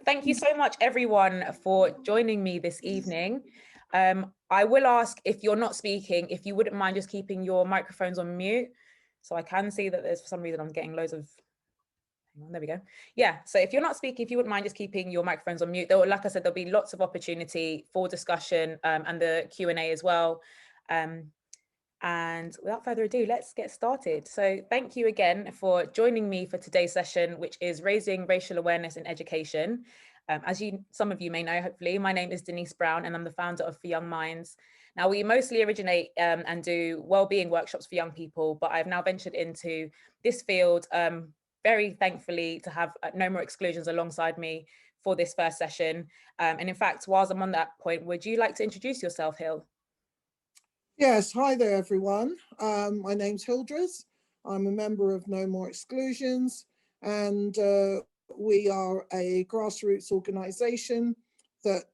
Thank you so much, everyone, for joining me this evening. I will ask, if you're not speaking, if you wouldn't mind just keeping your microphones on mute. So I can see that there's, for some reason, I'm getting loads of, hang on, there we go. Yeah, so if you're not speaking, if you wouldn't mind just keeping your microphones on mute, there, like I said, there'll be lots of opportunity for discussion and the Q&A as well. And without further ado, let's get started. So thank you again for joining me for today's session, which is Raising Racial Awareness in Education. As some of you may know, hopefully, my name is Denise Brown and I'm the founder of For Young Minds. Now, we mostly originate and do wellbeing workshops for young people, but I've now ventured into this field, very thankfully to have No More Exclusions alongside me for this first session. And in fact, whilst I'm on that point, would you like to introduce yourself, Hill? Yes, hi there, everyone. My name's Hildreth. I'm a member of No More Exclusions, and we are a grassroots organisation that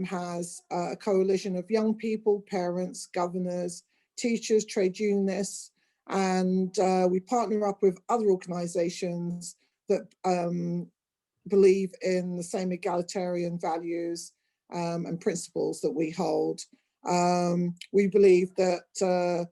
has a coalition of young people, parents, governors, teachers, trade unionists, and we partner up with other organisations that believe in the same egalitarian values and principles that we hold. We believe that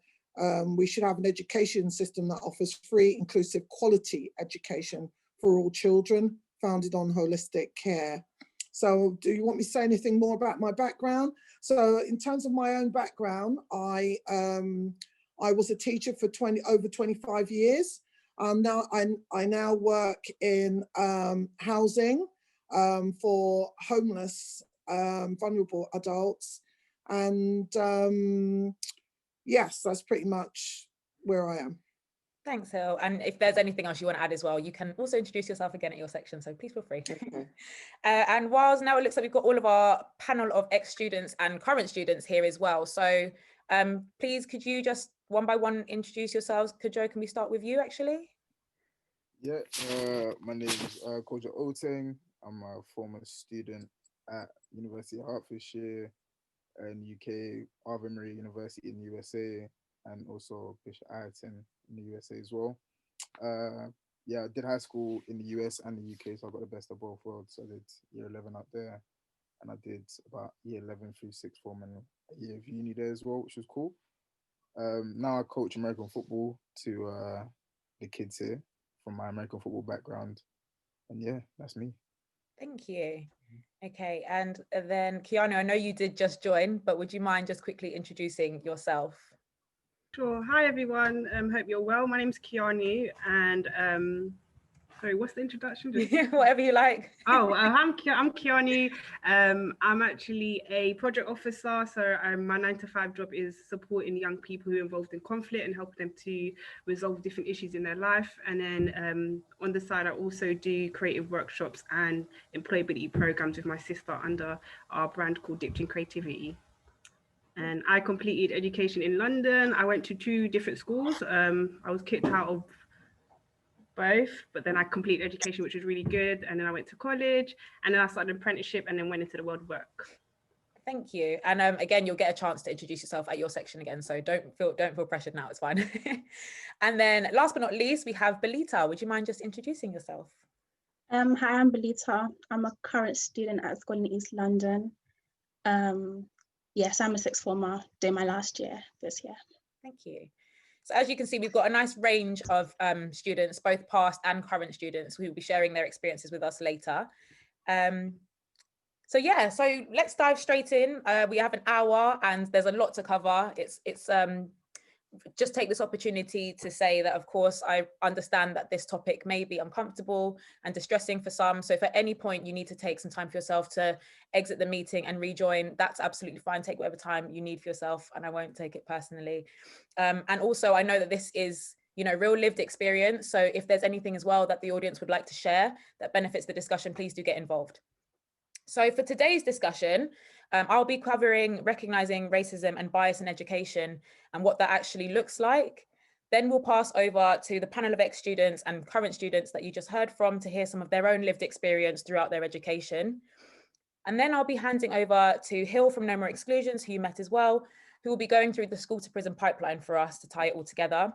we should have an education system that offers free, inclusive, quality education for all children, founded on holistic care. So do you want me to say anything more about my background? So in terms of my own background, I was a teacher for over 25 years. I now work in housing for homeless, vulnerable adults. And yes, that's pretty much where I am. Thanks, Hill. And if there's anything else you want to add as well, you can also introduce yourself again at your section, so please feel free. Okay. And whilst now it looks like we've got all of our panel of ex-students and current students here as well. So please, could you just one by one introduce yourselves? Kojo, can we start with you actually? Yeah, my name is Kojo Oteng. I'm a former student at University of Hertfordshire in UK, Ave Maria University in the USA, and also Bishop Ireton in the USA as well. Yeah, I did high school in the US and the UK, so I got the best of both worlds. I did year 11 up there, and I did about year 11 through sixth form and a year of uni there as well, which was cool. Now I coach American football to the kids here from my American football background. And yeah, that's me. Thank you. Okay, and then Keanu, I know you did just join, but would you mind just quickly introducing yourself? Sure. Hi, everyone. Hope you're well. My name's Keanu, and sorry, what's the introduction? Whatever you like. I'm Keanu. I'm actually a project officer, so my 9-to-5 job is supporting young people who are involved in conflict and helping them to resolve different issues in their life. And then on the side, I also do creative workshops and employability programs with my sister under our brand called Dipped in Creativity. And I completed education in London. I went to 2 different schools. I was kicked out of both, but then I completed education, which was really good. And then I went to college, and then I started an apprenticeship, and then went into the world of work. Thank you. And again, you'll get a chance to introduce yourself at your section again, so don't feel pressured now, it's fine. And then last but not least, we have Belita. Would you mind just introducing yourself? Hi, I'm Belita. I'm a current student at school in East London. Yes, I'm a sixth former, doing my last year this year. Thank you. So as you can see, we've got a nice range of students, both past and current students, who will be sharing their experiences with us later. So yeah, so let's dive straight in. We have an hour and there's a lot to cover. It's just take this opportunity to say that, of course, I understand that this topic may be uncomfortable and distressing for some. So if at any point you need to take some time for yourself to exit the meeting and rejoin, that's absolutely fine. Take whatever time you need for yourself, and I won't take it personally. And also, I know that this is, real lived experience. So if there's anything as well that the audience would like to share that benefits the discussion, please do get involved. So for today's discussion, I'll be covering recognizing racism and bias in education and what that actually looks like. Then we'll pass over to the panel of ex-students and current students that you just heard from to hear some of their own lived experience throughout their education. And then I'll be handing over to Hill from No More Exclusions, who you met as well, who will be going through the school to prison pipeline for us to tie it all together.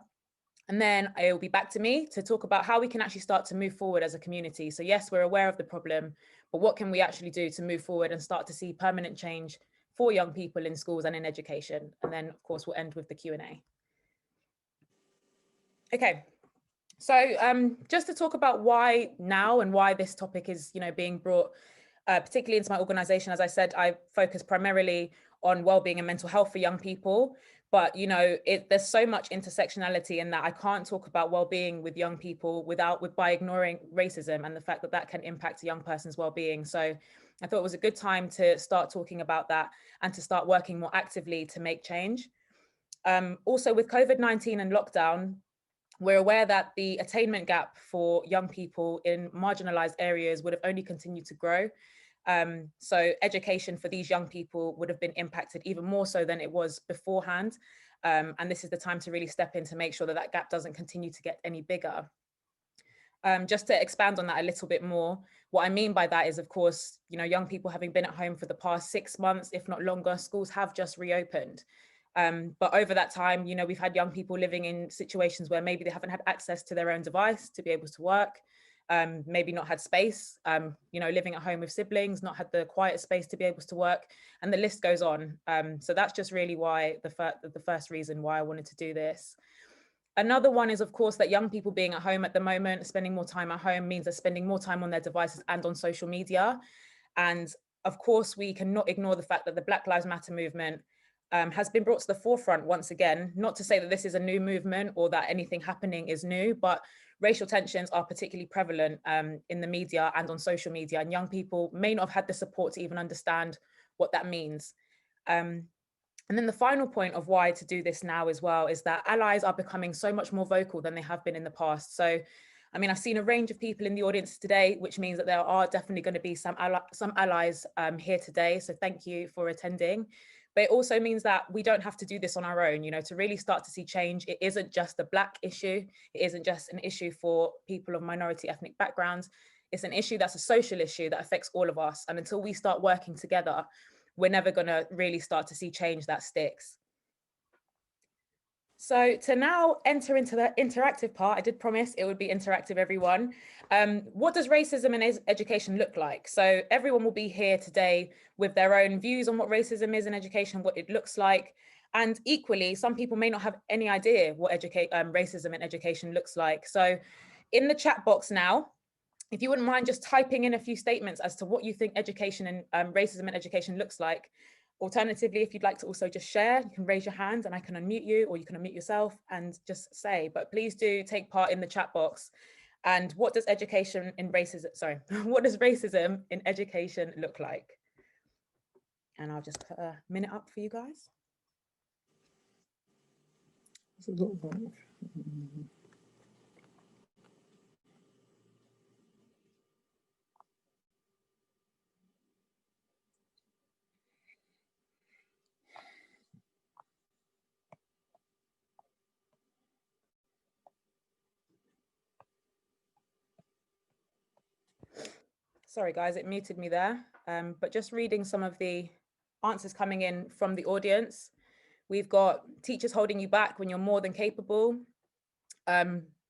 And then it will be back to me to talk about how we can actually start to move forward as a community. So yes, we're aware of the problem, but what can we actually do to move forward and start to see permanent change for young people in schools and in education? And then of course, we'll end with the Q&A. Okay, so just to talk about why now and why this topic is, being brought particularly into my organization. As I said, I focus primarily on well-being and mental health for young people, but there's so much intersectionality in that I can't talk about well-being with young people by ignoring racism and the fact that that can impact a young person's well-being. So I thought it was a good time to start talking about that and to start working more actively to make change. Also with COVID-19 and lockdown, we're aware that the attainment gap for young people in marginalized areas would have only continued to grow. So education for these young people would have been impacted even more so than it was beforehand. And this is the time to really step in to make sure that that gap doesn't continue to get any bigger. Just to expand on that a little bit more, what I mean by that is, of course, young people having been at home for the past 6 months, if not longer, schools have just reopened. But over that time, we've had young people living in situations where maybe they haven't had access to their own device to be able to work, maybe not had space, living at home with siblings, not had the quiet space to be able to work, and the list goes on. So that's just really why the first reason why I wanted to do this. Another one is, of course, that young people being at home at the moment, spending more time at home means they're spending more time on their devices and on social media. And of course, we cannot ignore the fact that the Black Lives Matter movement has been brought to the forefront once again. Not to say that this is a new movement or that anything happening is new, but racial tensions are particularly prevalent in the media and on social media, and young people may not have had the support to even understand what that means. And then the final point of why to do this now as well is that allies are becoming so much more vocal than they have been in the past. So, I mean, I've seen a range of people in the audience today, which means that there are definitely going to be some allies here today. So thank you for attending. But it also means that we don't have to do this on our own, to really start to see change. It isn't just a Black issue. It isn't just an issue for people of minority ethnic backgrounds. It's an issue that's a social issue that affects all of us. And until we start working together, we're never going to really start to see change that sticks. So to now enter into the interactive part, I did promise it would be interactive, everyone. What does racism in education look like? So everyone will be here today with their own views on what racism is in education, what it looks like. And equally, some people may not have any idea what racism in education looks like. So in the chat box now, if you wouldn't mind just typing in a few statements as to what you think education and racism in education looks like. Alternatively, if you'd like to also just share, you can raise your hand and I can unmute you, or you can unmute yourself and just say, but please do take part in the chat box. And what does racism in education look like? And I'll just put a minute up for you guys. Sorry, guys, it muted me there. But just reading some of the answers coming in from the audience. We've got teachers holding you back when you're more than capable.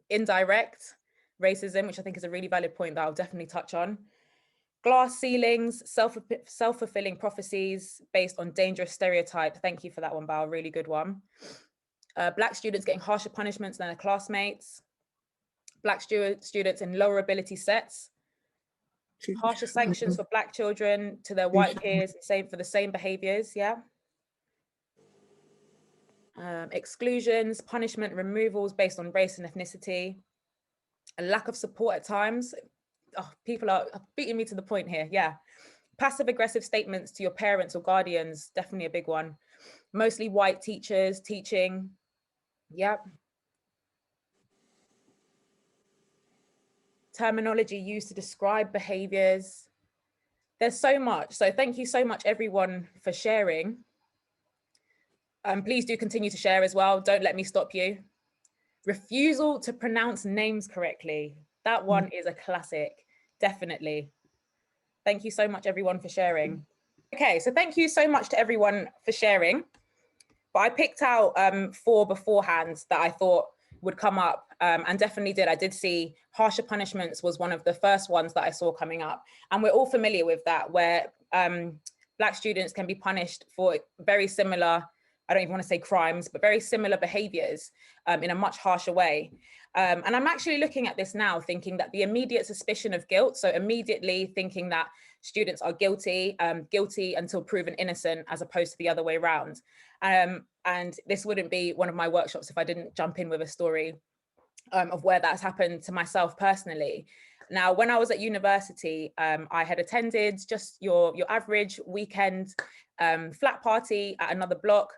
Indirect racism, which I think is a really valid point that I'll definitely touch on. Glass ceilings, self-fulfilling prophecies based on dangerous stereotype. Thank you for that one, Bao, really good one. Black students getting harsher punishments than their classmates. Black students in lower ability sets. Harsher sanctions for Black children to their white peers, for the same behaviors, yeah. Exclusions, punishment, removals based on race and ethnicity. A lack of support at times. Oh, people are beating me to the point here, yeah. Passive aggressive statements to your parents or guardians, definitely a big one. Mostly white teachers teaching, yep. Terminology used to describe behaviors. There's so much. So thank you so much, everyone, for sharing. Please do continue to share as well. Don't let me stop you. Refusal to pronounce names correctly. That one is a classic, definitely. Thank you so much, everyone, for sharing. Okay, so thank you so much to everyone for sharing. But I picked out 4 beforehand that I thought would come up and definitely did. I did see harsher punishments was one of the first ones that I saw coming up. And we're all familiar with that, where Black students can be punished for very similar, I don't even want to say crimes, but very similar behaviors in a much harsher way. And I'm actually looking at this now thinking that the immediate suspicion of guilt, so immediately thinking that students are guilty, guilty until proven innocent, as opposed to the other way around. And this wouldn't be one of my workshops if I didn't jump in with a story of where that's happened to myself personally. Now, when I was at university, I had attended just your average weekend flat party at another block.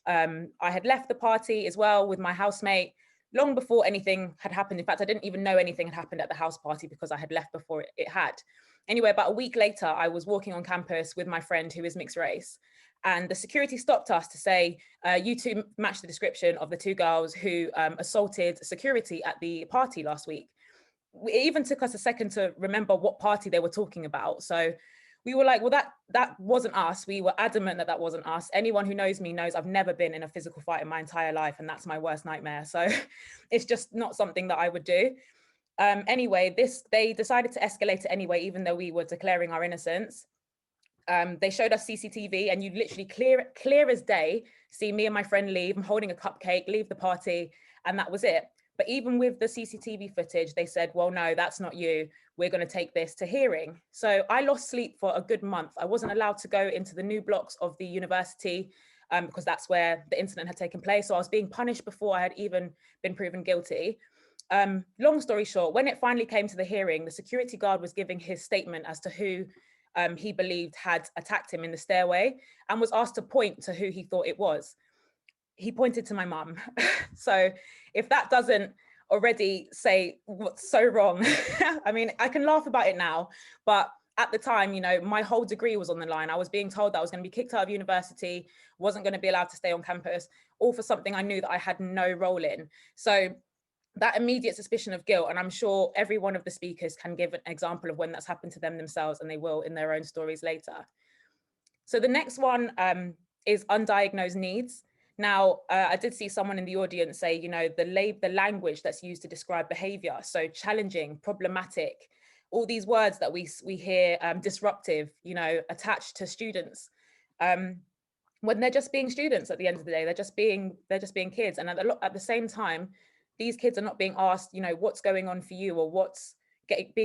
I had left the party as well with my housemate long before anything had happened. In fact, I didn't even know anything had happened at the house party because I had left before it had. Anyway, about a week later, I was walking on campus with my friend who is mixed race. And the security stopped us to say, you two match the description of the two girls who assaulted security at the party last week. It even took us a second to remember what party they were talking about. So we were like, well, that wasn't us. We were adamant that that wasn't us. Anyone who knows me knows I've never been in a physical fight in my entire life, and that's my worst nightmare. So it's just not something that I would do. Anyway, they decided to escalate it anyway, even though we were declaring our innocence. They showed us CCTV, and you literally clear as day see me and my friend leave. I'm holding a cupcake, leave the party, and that was it. But even with the CCTV footage, they said, well, no, that's not you. We're going to take this to hearing. So I lost sleep for a good month. I wasn't allowed to go into the new blocks of the university because that's where the incident had taken place. So I was being punished before I had even been proven guilty. Long story short, when it finally came to the hearing, the security guard was giving his statement as to who he believed had attacked him in the stairway, and was asked to point to who he thought it was. He pointed to my mum. So if that doesn't already say what's so wrong, I mean, I can laugh about it now, but at the time, you know, my whole degree was on the line. I was being told that I was going to be kicked out of university, wasn't going to be allowed to stay on campus, all for something I knew that I had no role in. So that immediate suspicion of guilt, and I'm sure every one of the speakers can give an example of when that's happened to them themselves, and they will in their own stories later. So the next one is undiagnosed needs. Now, I did see someone in the audience say, you know, the language that's used to describe behavior, so challenging, problematic, all these words that we hear, disruptive, you know, attached to students, when they're just being students at the end of the day, they're just being kids. And at the same time, these kids are not being asked, you know, what's going on for you, or what's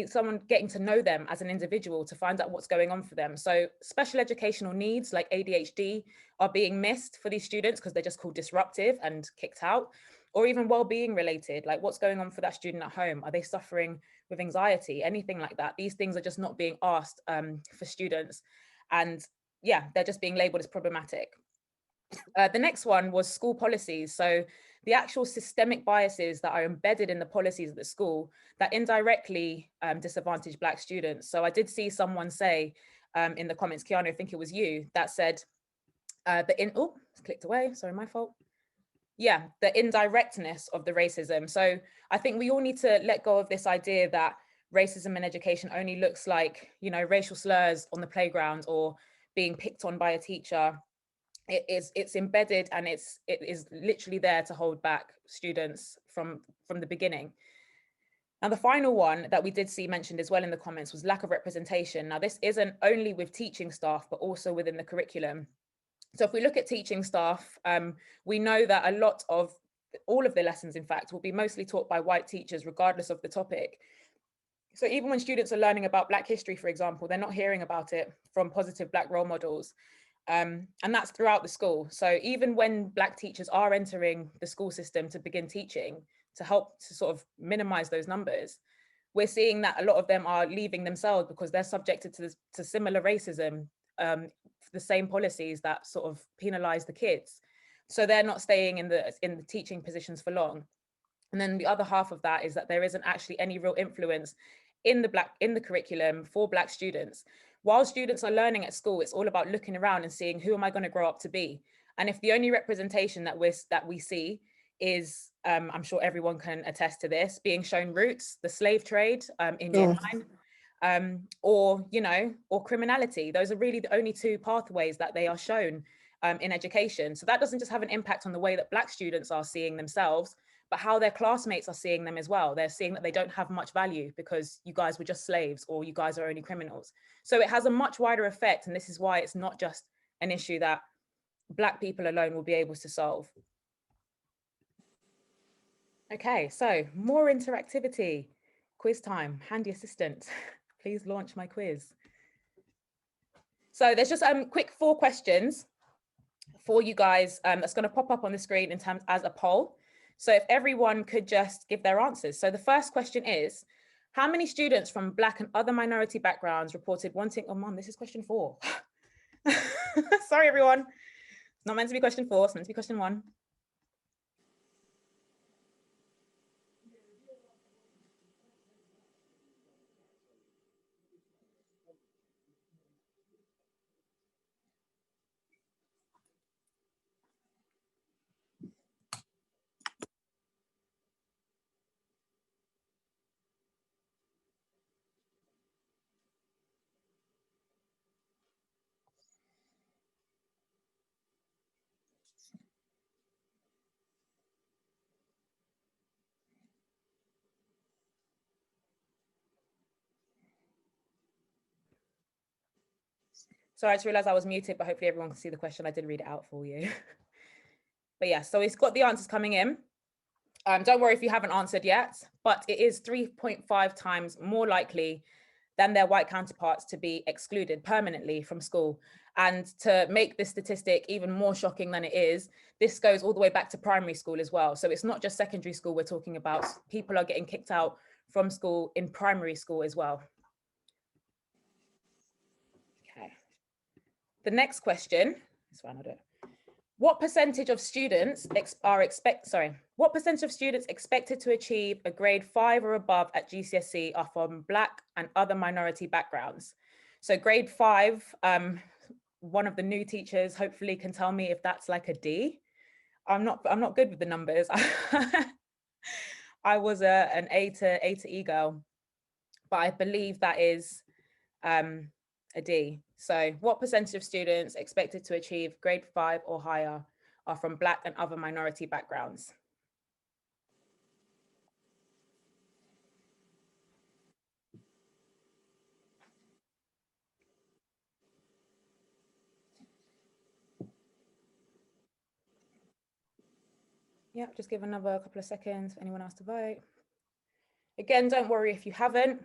someone getting to know them as an individual to find out what's going on for them. So special educational needs like ADHD are being missed for these students because they're just called disruptive and kicked out, or even well-being related, like what's going on for that student at home? Are they suffering with anxiety? Anything like that. These things are just not being asked for students. And yeah, they're just being labeled as problematic. The next one was school policies. So the actual systemic biases that are embedded in the policies of the school that indirectly disadvantage Black students. So I did see someone say in the comments, Keanu, I think it was you, that said, it's clicked away, sorry, my fault. Yeah, the indirectness of the racism. So I think we all need to let go of this idea that racism in education only looks like, you know, racial slurs on the playground or being picked on by a teacher. It's embedded, and it is literally there to hold back students from the beginning. Now, the final one that we did see mentioned as well in the comments was lack of representation. Now, this isn't only with teaching staff, but also within the curriculum. So if we look at teaching staff, we know that all of the lessons, in fact, will be mostly taught by white teachers, regardless of the topic. So even when students are learning about Black history, for example, they're not hearing about it from positive Black role models. And that's throughout the school. So even when Black teachers are entering the school system to begin teaching, to help to sort of minimize those numbers, we're seeing that a lot of them are leaving themselves because they're subjected to similar racism, the same policies that sort of penalize the kids. So they're not staying in the teaching positions for long. And then the other half of that is that there isn't actually any real influence in the curriculum for Black students. While students are learning at school, it's all about looking around and seeing, who am I going to grow up to be? And if the only representation that we see is, I'm sure everyone can attest to this, being shown roots, the slave trade in Year 9, or, you know, or criminality. Those are really the only two pathways that they are shown in education. So that doesn't just have an impact on the way that Black students are seeing themselves, but how their classmates are seeing them as well. They're seeing that they don't have much value because you guys were just slaves or you guys are only criminals. So it has a much wider effect. And this is why it's not just an issue that Black people alone will be able to solve. Okay, so more interactivity. Quiz time, handy assistant. Please launch my quiz. So there's just quick 4 questions for you guys that's going to pop up on the screen in terms as a poll. So if everyone could just give their answers. So the first question is, how many students from Black and other minority backgrounds reported wanting, oh mom, this is question 4. Sorry, everyone. It's not meant to be question 4, it's meant to be question 1. Sorry, I just realized I was muted, but hopefully everyone can see the question. I did read it out for you. But yeah, so it's got the answers coming in. Don't worry if you haven't answered yet, but it is 3.5 times more likely than their white counterparts to be excluded permanently from school. And to make this statistic even more shocking than it is, this goes all the way back to primary school as well. So it's not just secondary school we're talking about. People are getting kicked out from school in primary school as well. Okay. The next question, what percentage of students expected to achieve a grade 5 or above at GCSE are from Black and other minority backgrounds? So grade 5, one of the new teachers hopefully can tell me if that's like a D. I'm not good with the numbers. I was an A to E girl, but I believe that is a D. So what percentage of students expected to achieve grade 5 or higher are from Black and other minority backgrounds? Yeah, just give another couple of seconds for anyone else to vote. Again, don't worry if you haven't.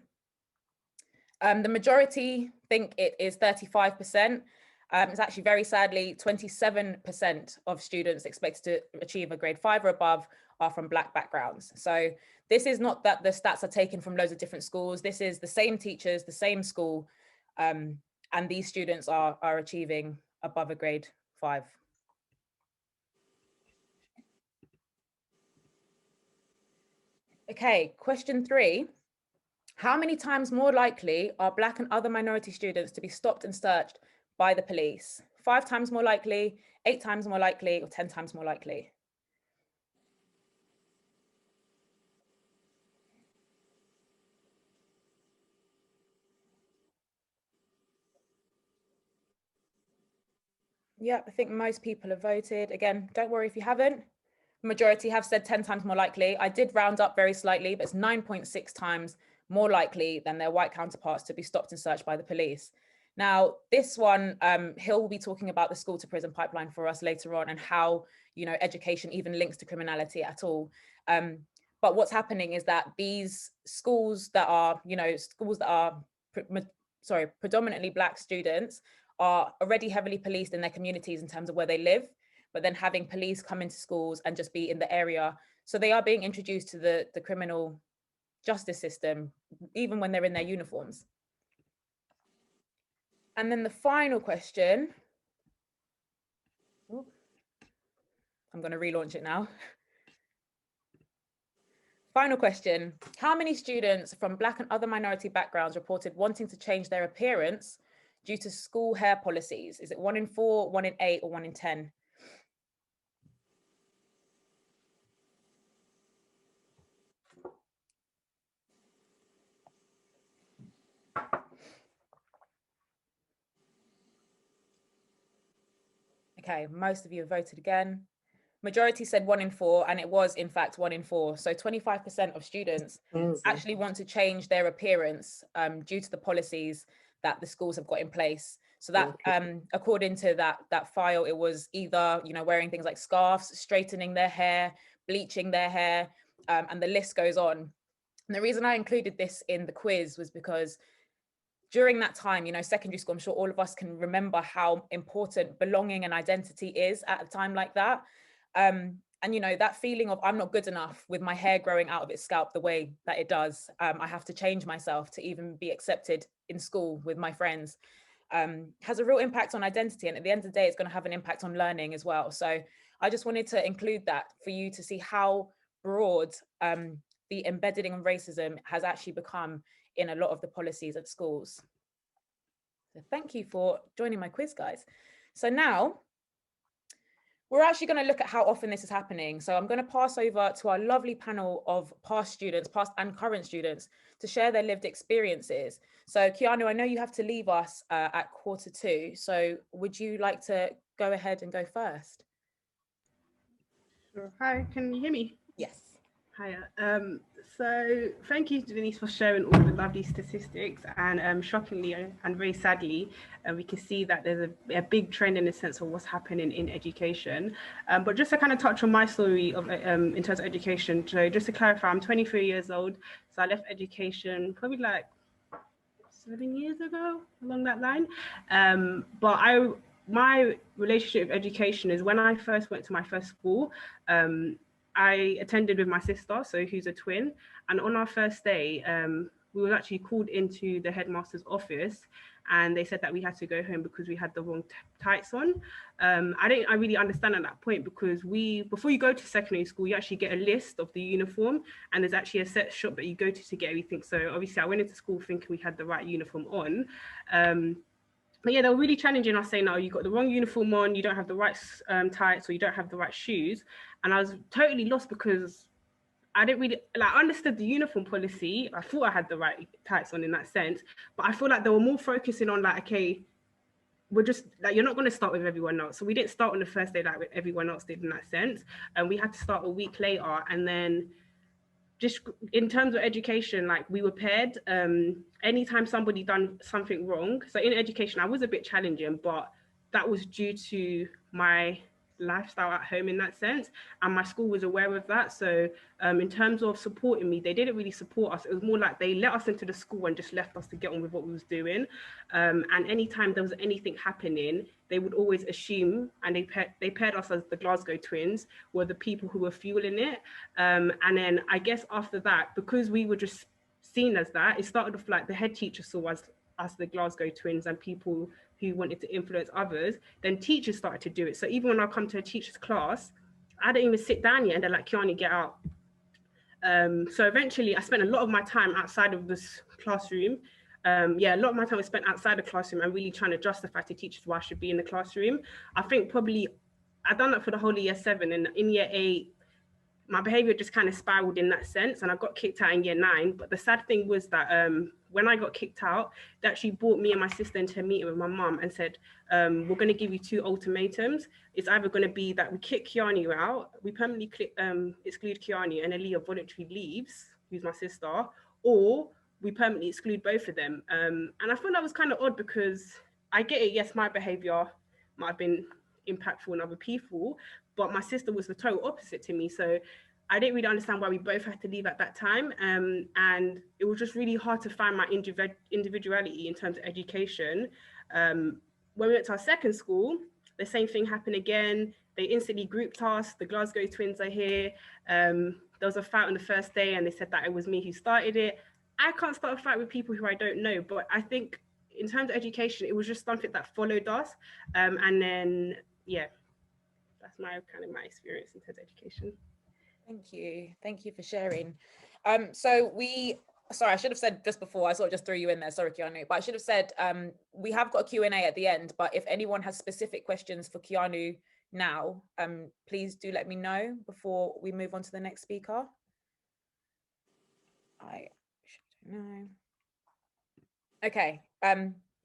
The majority think it is 35%. It's actually very sadly 27% of students expected to achieve a grade 5 or above are from Black backgrounds. So this is not that the stats are taken from loads of different schools. This is the same teachers, the same school, and these students are achieving above a grade 5. Okay, question 3. How many times more likely are Black and other minority students to be stopped and searched by the police? 5 times more likely, 8 times more likely, or 10 times more likely? Yeah, I think most people have voted. Again, don't worry if you haven't. Majority have said 10 times more likely. I did round up very slightly, but it's 9.6 times more likely than their white counterparts to be stopped and searched by the police. Now, this one, Hill will be talking about the school to prison pipeline for us later on and how, education even links to criminality at all. But what's happening is that these schools that are, predominantly Black students are already heavily policed in their communities in terms of where they live, but then having police come into schools and just be in the area. So they are being introduced to the criminal justice system, even when they're in their uniforms. And then the final question, I'm going to relaunch it now. Final question, how many students from Black and other minority backgrounds reported wanting to change their appearance due to school hair policies? Is it 1 in 4, 1 in 8, or 1 in 10? Okay, most of you have voted again. majority said 1 in 4, and it was in fact 1 in 4. So 25% of students actually want to change their appearance due to the policies that the schools have got in place. So that according to that file, it was either, you know, wearing things like scarves, straightening their hair, bleaching their hair, and the list goes on. And the reason I included this in the quiz was because during that time, you know, secondary school, I'm sure all of us can remember how important belonging and identity is at a time like that. And, you know, that feeling of I'm not good enough with my hair growing out of its scalp the way that it does. I have to change myself to even be accepted in school with my friends, has a real impact on identity. And at the end of the day, it's going to have an impact on learning as well. So I just wanted to include that for you to see how broad the embedding of racism has actually become in a lot of the policies at schools. So thank you for joining my quiz, guys. So now we're actually going to look at how often this is happening. So I'm going to pass over to our lovely panel of past and current students to share their lived experiences. So Keanu, I know you have to leave us at 1:45. So would you like to go ahead and go first? Sure. Hi, can you hear me? Yes. Hiya. So thank you, Denise, for sharing all the lovely statistics. And shockingly and very sadly, we can see that there's a big trend in the sense of what's happening in education. But just to kind of touch on my story of in terms of education, so just to clarify, I'm 23 years old. So I left education probably like 7 years ago, along that line. But my relationship with education is when I first went to my first school, I attended with my sister, so who's a twin, and on our first day, we were actually called into the headmaster's office, and they said that we had to go home because we had the wrong tights on. I didn't really understand at that point, because before you go to secondary school, you actually get a list of the uniform, and there's actually a set shop that you go to get everything. So obviously I went into school thinking we had the right uniform on. But yeah, they were really challenging us, saying, no, you got the wrong uniform on, you don't have the right tights, or you don't have the right shoes. And I was totally lost because I didn't really, I understood the uniform policy. I thought I had the right tights on in that sense, but I feel like they were more focusing on okay, we're just you're not going to start with everyone else. So we didn't start on the first day like everyone else did in that sense. And we had to start a week later. And then just in terms of education, we were paired. Anytime somebody done something wrong, so in education I was a bit challenging, but that was due to my lifestyle at home in that sense, and my school was aware of that. So in terms of supporting me, they didn't really support us. It was more like they let us into the school and just left us to get on with what we was doing. And anytime there was anything happening, they would always assume, and they paired us as the Glasgow twins were the people who were fueling it. And then I guess after that, because we were just seen as that, it started off like the head teacher saw us as the Glasgow twins and people who wanted to influence others. Then teachers started to do it. So even when I come to a teacher's class, I don't even sit down yet, and they're like, Kiani, get out. So eventually I spent a lot of my time outside of this classroom. A lot of my time was spent outside the classroom and really trying to justify to teachers why I should be in the classroom. I think probably I've done that for the whole of year 7, and in year 8, my behavior just kind of spiraled in that sense, and I got kicked out in year 9. But the sad thing was that when I got kicked out, they actually brought me and my sister into a meeting with my mum and said, we're going to give you 2 ultimatums. It's either going to be that we kick Kiani out, we permanently exclude Kiani, and Aaliyah voluntarily leaves, who's my sister, or we permanently exclude both of them. And I thought that was kind of odd, because I get it, yes, my behavior might have been impactful on other people, but my sister was the total opposite to me. So I didn't really understand why we both had to leave at that time. And it was just really hard to find my individuality in terms of education. When we went to our second school, the same thing happened again. They instantly grouped us. The Glasgow twins are here. There was a fight on the first day, and they said that it was me who started it. I can't start a fight with people who I don't know, but I think in terms of education, it was just something that followed us. And then, yeah, that's my experience in terms of education. Thank you for sharing. Sorry, I should have said this before, I sort of just threw you in there, sorry Keanu, but I should have said we have got a Q&A at the end, but if anyone has specific questions for Keanu now, please do let me know before we move on to the next speaker. I should know. Okay,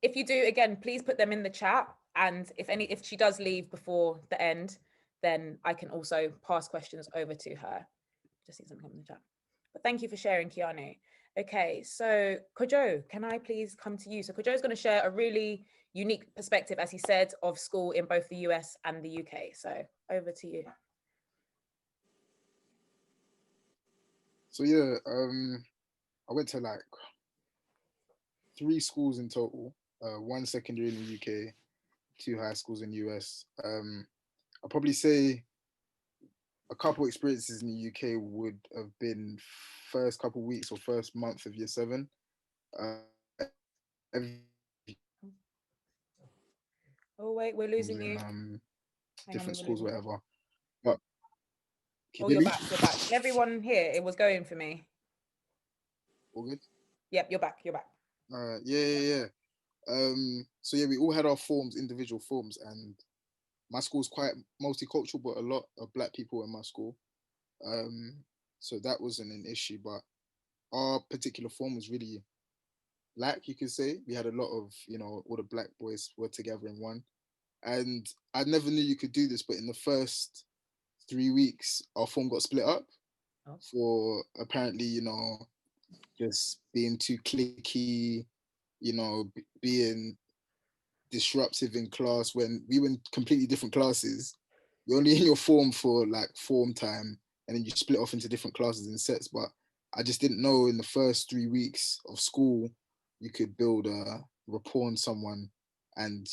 if you do, again, please put them in the chat, and if she does leave before the end, then I can also pass questions over to her. Just see something in the chat. But thank you for sharing, Keanu. Okay, so Kojo, can I please come to you? So Kojo is going to share a really unique perspective, as he said, of school in both the US and the UK. So over to you. So yeah, I went to like 3 schools in total, 1 secondary in the UK, 2 high schools in the US. I'll probably say a couple experiences in the UK would have been first couple weeks or first month of year 7. Oh wait, we're losing you. Different schools, whatever. But oh, you're back. You're back. Everyone here, it was going for me. All good. Yep, you're back. You're back. Yeah. So yeah, we all had our forms, individual forms, and my school's quite multicultural, but a lot of black people in my school. So that wasn't an issue, but our particular form was really black, you could say. We had a lot of, all the black boys were together in one. And I never knew you could do this, but in the first 3 weeks, our form got split up for apparently, just being too cliquey, being disruptive in class when we were in completely different classes. You're only in your form for like form time, and then you split off into different classes and sets. But I just didn't know in the first 3 weeks of school, you could build a rapport on someone and,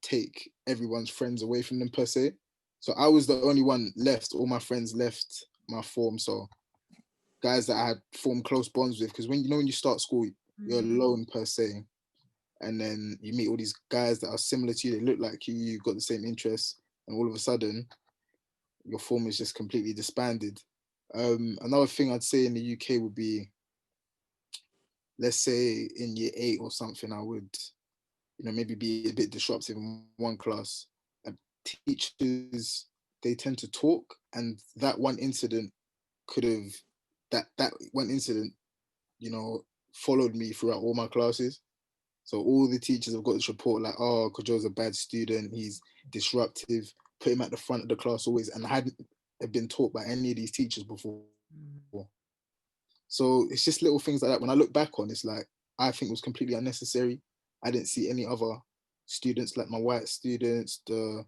take everyone's friends away from them per se. So I was the only one left. All my friends left my form. So guys that I had formed close bonds with, because when you start school, you're alone per se. And then you meet all these guys that are similar to you, they look like you've got the same interests, and all of a sudden, your form is just completely disbanded. Another thing I'd say in the UK would be, let's say in year 8 or something, I would, maybe be a bit disruptive in one class. And teachers, they tend to talk, and that one incident could have, that one incident, followed me throughout all my classes. So all the teachers have got this report like, oh, Kojo's a bad student, he's disruptive, put him at the front of the class always, and I hadn't been taught by any of these teachers before. So it's just little things like that. When I look back on, it's like, I think it was completely unnecessary. I didn't see any other students, like my white students, the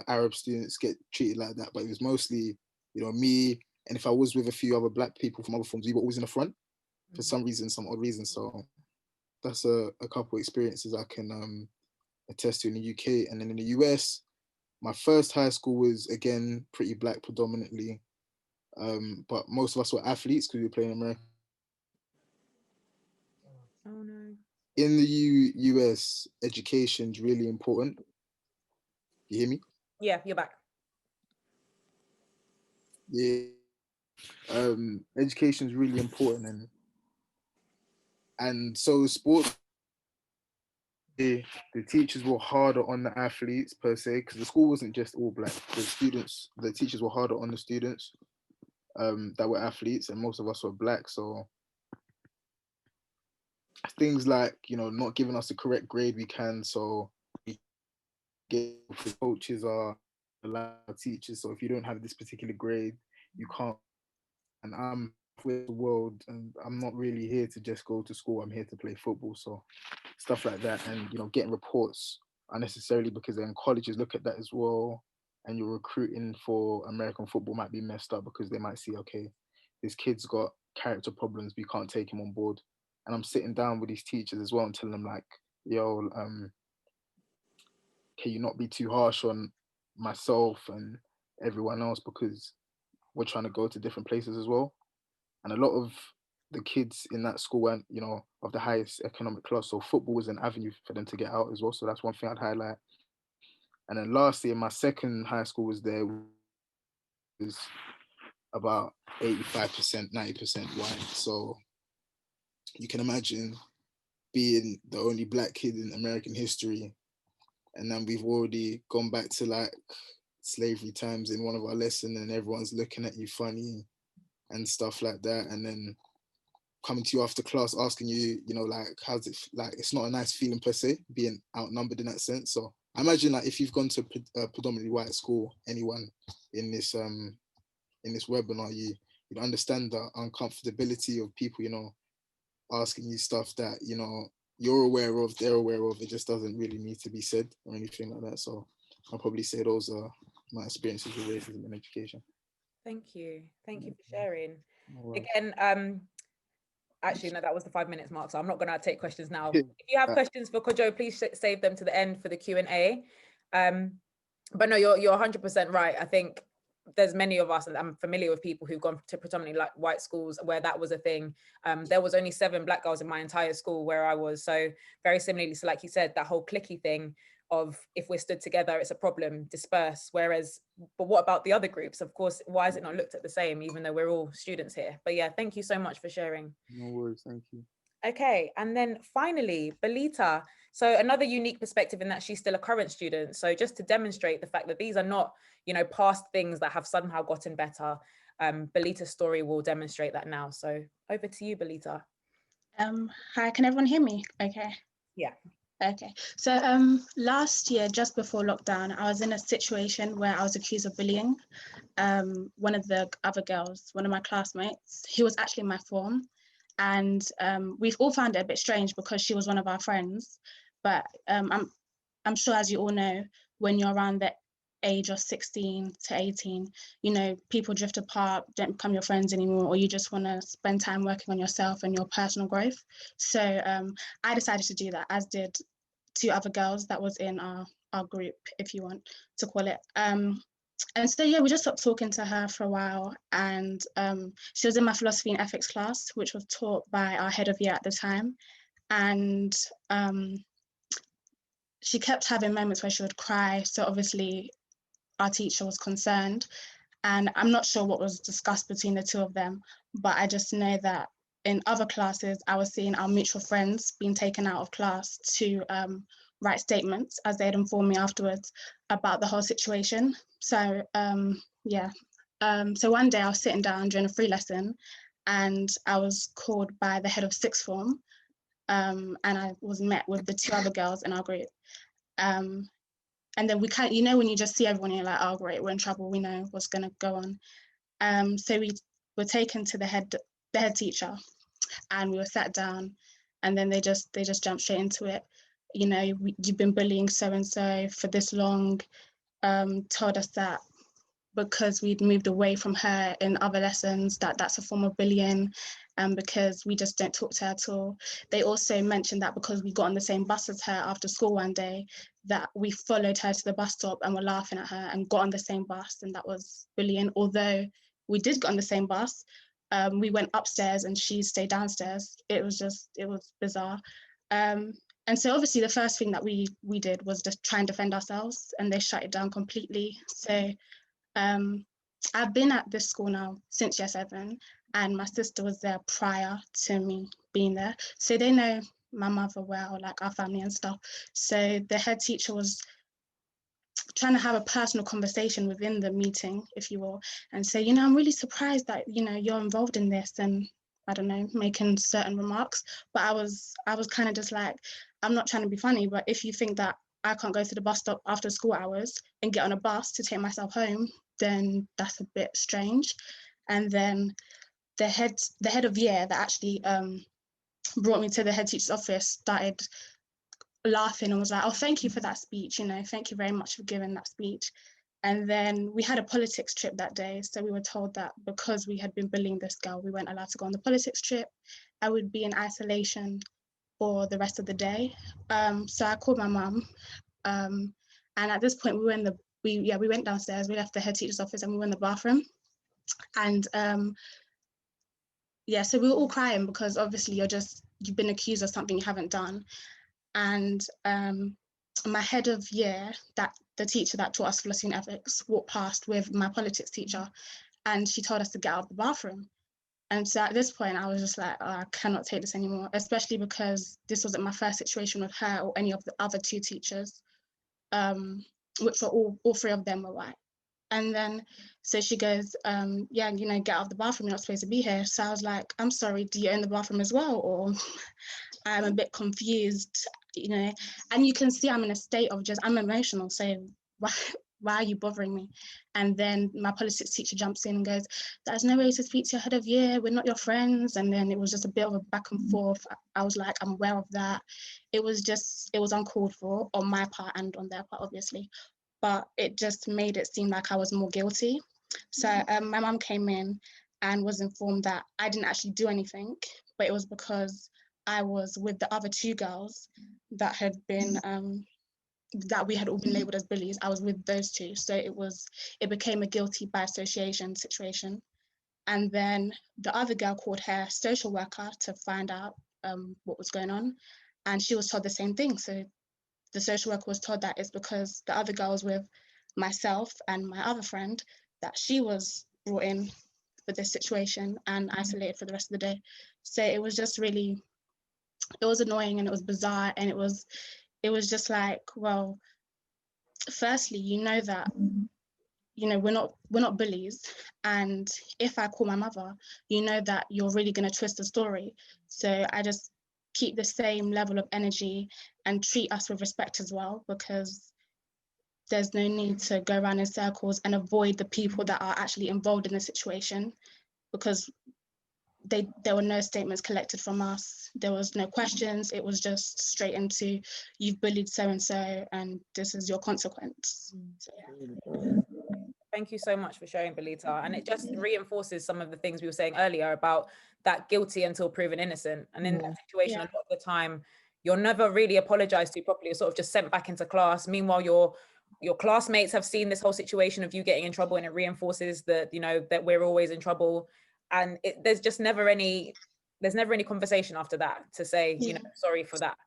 Arab students get treated like that, but it was mostly, me, and if I was with a few other black people from other forms, we were always in the front for some reason, some odd reason. So that's a couple of experiences I can attest to in the UK. And then in the US, my first high school was, again, pretty black predominantly. But most of us were athletes because we were playing America. Oh no. In the US, education is really important. You hear me? Yeah, you're back. Yeah. Education is really important, and so sports, the teachers were harder on the athletes per se, because the school wasn't just all black. The teachers were harder on the students that were athletes, and most of us were black. So things like, not giving us the correct grade we can. So coaches are allowed teachers. So if you don't have this particular grade, you can't. And I'm with the world, and I'm not really here to just go to school. I'm here to play football. So stuff like that, and getting reports unnecessarily, because then colleges look at that as well, and your recruiting for American football might be messed up because they might see, okay, this kid's got character problems, we can't take him on board. And I'm sitting down with these teachers as well and telling them like, yo, can you not be too harsh on myself and everyone else, because we're trying to go to different places as well. And a lot of the kids in that school weren't, of the highest economic class. So football was an avenue for them to get out as well. So that's one thing I'd highlight. And then lastly, my second high school was about 85%, 90% white. So you can imagine being the only black kid in American history. And then we've already gone back to like slavery times in one of our lessons, and everyone's looking at you funny and stuff like that. And then coming to you after class asking you, like, how's it, like, it's not a nice feeling per se, being outnumbered in that sense. So I imagine that if you've gone to a predominantly white school, anyone in this webinar, you'd understand the uncomfortability of people, you know, asking you stuff that, you know, you're aware of, they're aware of. It just doesn't really need to be said or anything like that. So I'll probably say those are my experiences with racism in education. Thank you for sharing. Right. Again, actually, no, that was the 5 minutes mark, so I'm not going to take questions now. If you have questions for Kojo, please save them to the end for the Q&A. But no, you're 100% right. I think there's many of us, and I'm familiar with people who've gone to predominantly like white schools where that was a thing. There was only 7 Black girls in my entire school where I was. So very similarly, so like you said, that whole cliquey thing of if we're stood together, it's a problem, disperse. Whereas, but what about the other groups? Of course, why is it not looked at the same, even though we're all students here? But yeah, thank you so much for sharing. No worries, thank you. Okay, and then finally, Belita. So another unique perspective in that she's still a current student. So just to demonstrate the fact that these are not, you know, past things that have somehow gotten better, Belita's story will demonstrate that now. So over to you, Belita. Hi, can everyone hear me? Okay. Yeah. Okay, so last year, just before lockdown, I was in a situation where I was accused of bullying. One of the other girls, one of my classmates, he was actually in my form. And we've all found it a bit strange because she was one of our friends. But I'm sure, as you all know, when you're around the age of 16 to 18, you know, people drift apart, don't become your friends anymore, or you just want to spend time working on yourself and your personal growth. So I decided to do that, as did 2 other girls that was in our group, if you want to call it. And so, yeah, we just stopped talking to her for a while. And she was in my philosophy and ethics class, which was taught by our head of year at the time. And she kept having moments where she would cry. So obviously our teacher was concerned. And I'm not sure what was discussed between the 2 of them, but I just know that in other classes, I was seeing our mutual friends being taken out of class to write statements, as they had informed me afterwards about the whole situation. So yeah, so one day I was sitting down during a free lesson and I was called by the head of 6th form, and I was met with the 2 other girls in our group. And then we kind of, you know, when you just see everyone, you're like, oh great, we're in trouble, we know what's gonna go on. So we were taken to the head teacher, and we were sat down, and then they just jumped straight into it. You know, you've been bullying so and so for this long. Told us that because we'd moved away from her in other lessons, that's a form of bullying, and because we just don't talk to her at all. They also mentioned that because we got on the same bus as her after school one day, that we followed her to the bus stop and were laughing at her and got on the same bus, and that was bullying. Although we did get on the same bus, we went upstairs and she stayed downstairs. It was bizarre. And so obviously the first thing that we did was just try and defend ourselves, and they shut it down completely. So I've been at this school now since year 7, and my sister was there prior to me being there. So they know my mother well, like our family and stuff. So the head teacher was trying to have a personal conversation within the meeting, if you will, and say, you know, I'm really surprised that, you know, you're involved in this, and I don't know, making certain remarks. But I was kind of just like, I'm not trying to be funny, but if you think that I can't go to the bus stop after school hours and get on a bus to take myself home, then that's a bit strange. And then the head of year that actually brought me to the head teacher's office started laughing and was like, oh, thank you for that speech, you know, thank you very much for giving that speech. And then we had a politics trip that day. So we were told that because we had been bullying this girl, we weren't allowed to go on the politics trip. I would be in isolation for the rest of the day. So I called my mum. And at this point, we went downstairs, we left the head teacher's office and we were in the bathroom. And yeah, so we were all crying because obviously you've been accused of something you haven't done. And my head of year, that the teacher that taught us philosophy and ethics, walked past with my politics teacher, and she told us to get out of the bathroom. And so at this point, I was just like, oh, I cannot take this anymore, especially because this wasn't my first situation with her or any of the other 2 teachers, which were all 3 of them were white. And then, so she goes, yeah, you know, get out of the bathroom, you're not supposed to be here. So I was like, I'm sorry, do you own the bathroom as well? Or I'm a bit confused. you know, and you can see I'm in a state of just, I'm emotional, so why are you bothering me? And then my politics teacher jumps in and goes, there's no way to speak to your head of year, we're not your friends. And then it was just a bit of a back and forth. I was like, I'm aware of that. It was uncalled for on my part and on their part, obviously, but it just made it seem like I was more guilty. So my mum came in and was informed that I didn't actually do anything, but it was because I was with the other two girls that had been that we had all been labelled as bullies. I was with those two, so it became a guilty by association situation. And then the other girl called her social worker to find out what was going on, and she was told the same thing. So the social worker was told that it's because the other girl was with myself and my other friend that she was brought in for this situation and isolated for the rest of the day. So it was just really, it was annoying and it was bizarre, and it was just like, well, firstly, you know that, you know, we're not bullies, and if I call my mother, you know that you're really going to twist the story. So I just keep the same level of energy and treat us with respect as well, because there's no need to go around in circles and avoid the people that are actually involved in the situation, because there were no statements collected from us. There was no questions. It was just straight into, you've bullied so-and-so and this is your consequence. So, yeah. Thank you so much for sharing, Belita. And it just reinforces some of the things we were saying earlier about that guilty until proven innocent. And in that situation, a lot of the time, you're never really apologized to properly. You're sort of just sent back into class. Meanwhile, your classmates have seen this whole situation of you getting in trouble, and it reinforces that, you know, that we're always in trouble. And there's never any conversation after that to say, you know, sorry for that.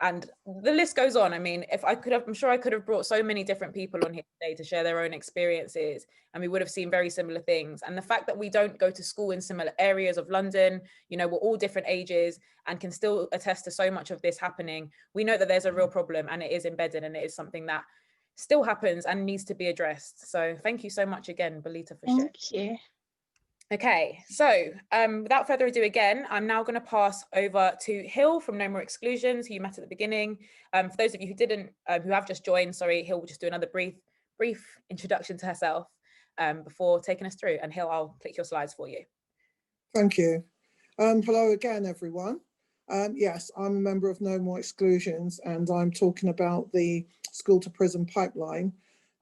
And the list goes on. I mean, I'm sure I could have brought so many different people on here today to share their own experiences, and we would have seen very similar things. And the fact that we don't go to school in similar areas of London, you know, we're all different ages and can still attest to so much of this happening. We know that there's a real problem, and it is embedded, and it is something that still happens and needs to be addressed. So thank you so much again, Belita, for sharing. Thank you. Okay, so without further ado, again, I'm now going to pass over to Hill from No More Exclusions, who you met at the beginning. For those of you who didn't, who have just joined, sorry, Hill will just do another brief introduction to herself before taking us through. And Hill, I'll click your slides for you. Thank you. Hello again, everyone. Yes, I'm a member of No More Exclusions, and I'm talking about the school to prison pipeline.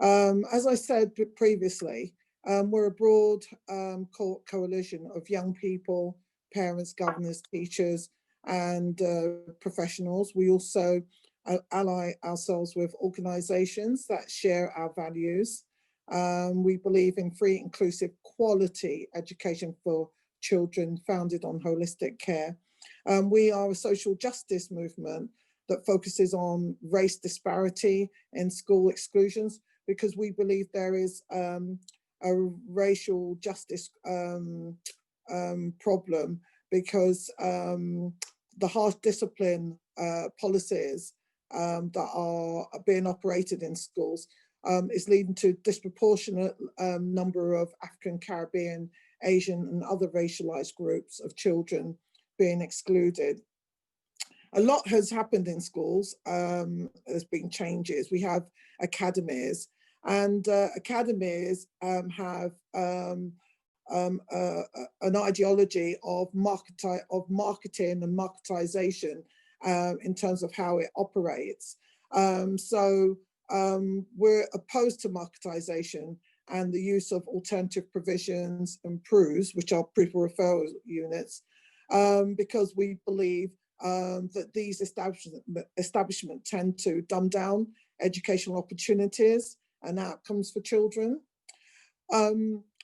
As I said previously, we're a broad coalition of young people, parents, governors, teachers, and professionals. We also ally ourselves with organisations that share our values. We believe in free, inclusive, quality education for children founded on holistic care. We are a social justice movement that focuses on race disparity in school exclusions, because we believe there is a racial justice problem, because the harsh discipline policies that are being operated in schools is leading to disproportionate number of African, Caribbean, Asian and other racialized groups of children being excluded. A lot has happened in schools. There's been changes. We have academies, and academies have an ideology of marketing and marketization in terms of how it operates. So we're opposed to marketization and the use of alternative provisions and PRUs, which are pupil referral units, because we believe that these establishments tend to dumb down educational opportunities and outcomes for children.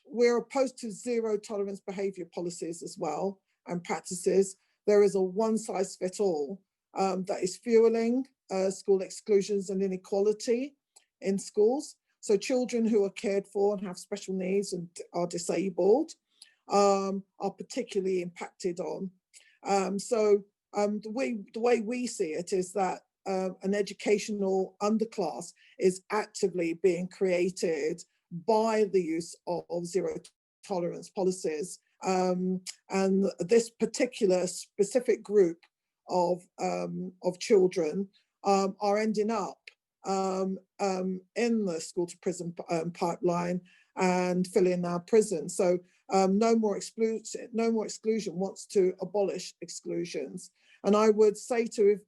We're opposed to zero tolerance behaviour policies as well, and practices. There is a one-size-fits-all that is fueling school exclusions and inequality in schools. So children who are cared for and have special needs and are disabled are particularly impacted on. The way we see it is that an educational underclass is actively being created by the use of zero tolerance policies. And this particular specific group of children are ending up in the school to prison pipeline and filling our prisons. So No More Exclusion wants to abolish exclusions. And I would say to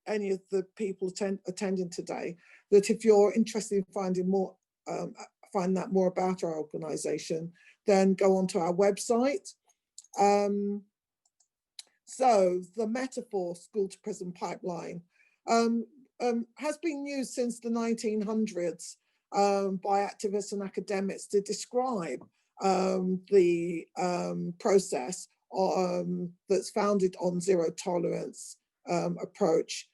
any of the people attending today that if you're interested in finding more, find out more about our organisation, then go onto our website. So the metaphor school to prison pipeline has been used since the 1900s by activists and academics to describe the process that's founded on zero tolerance approach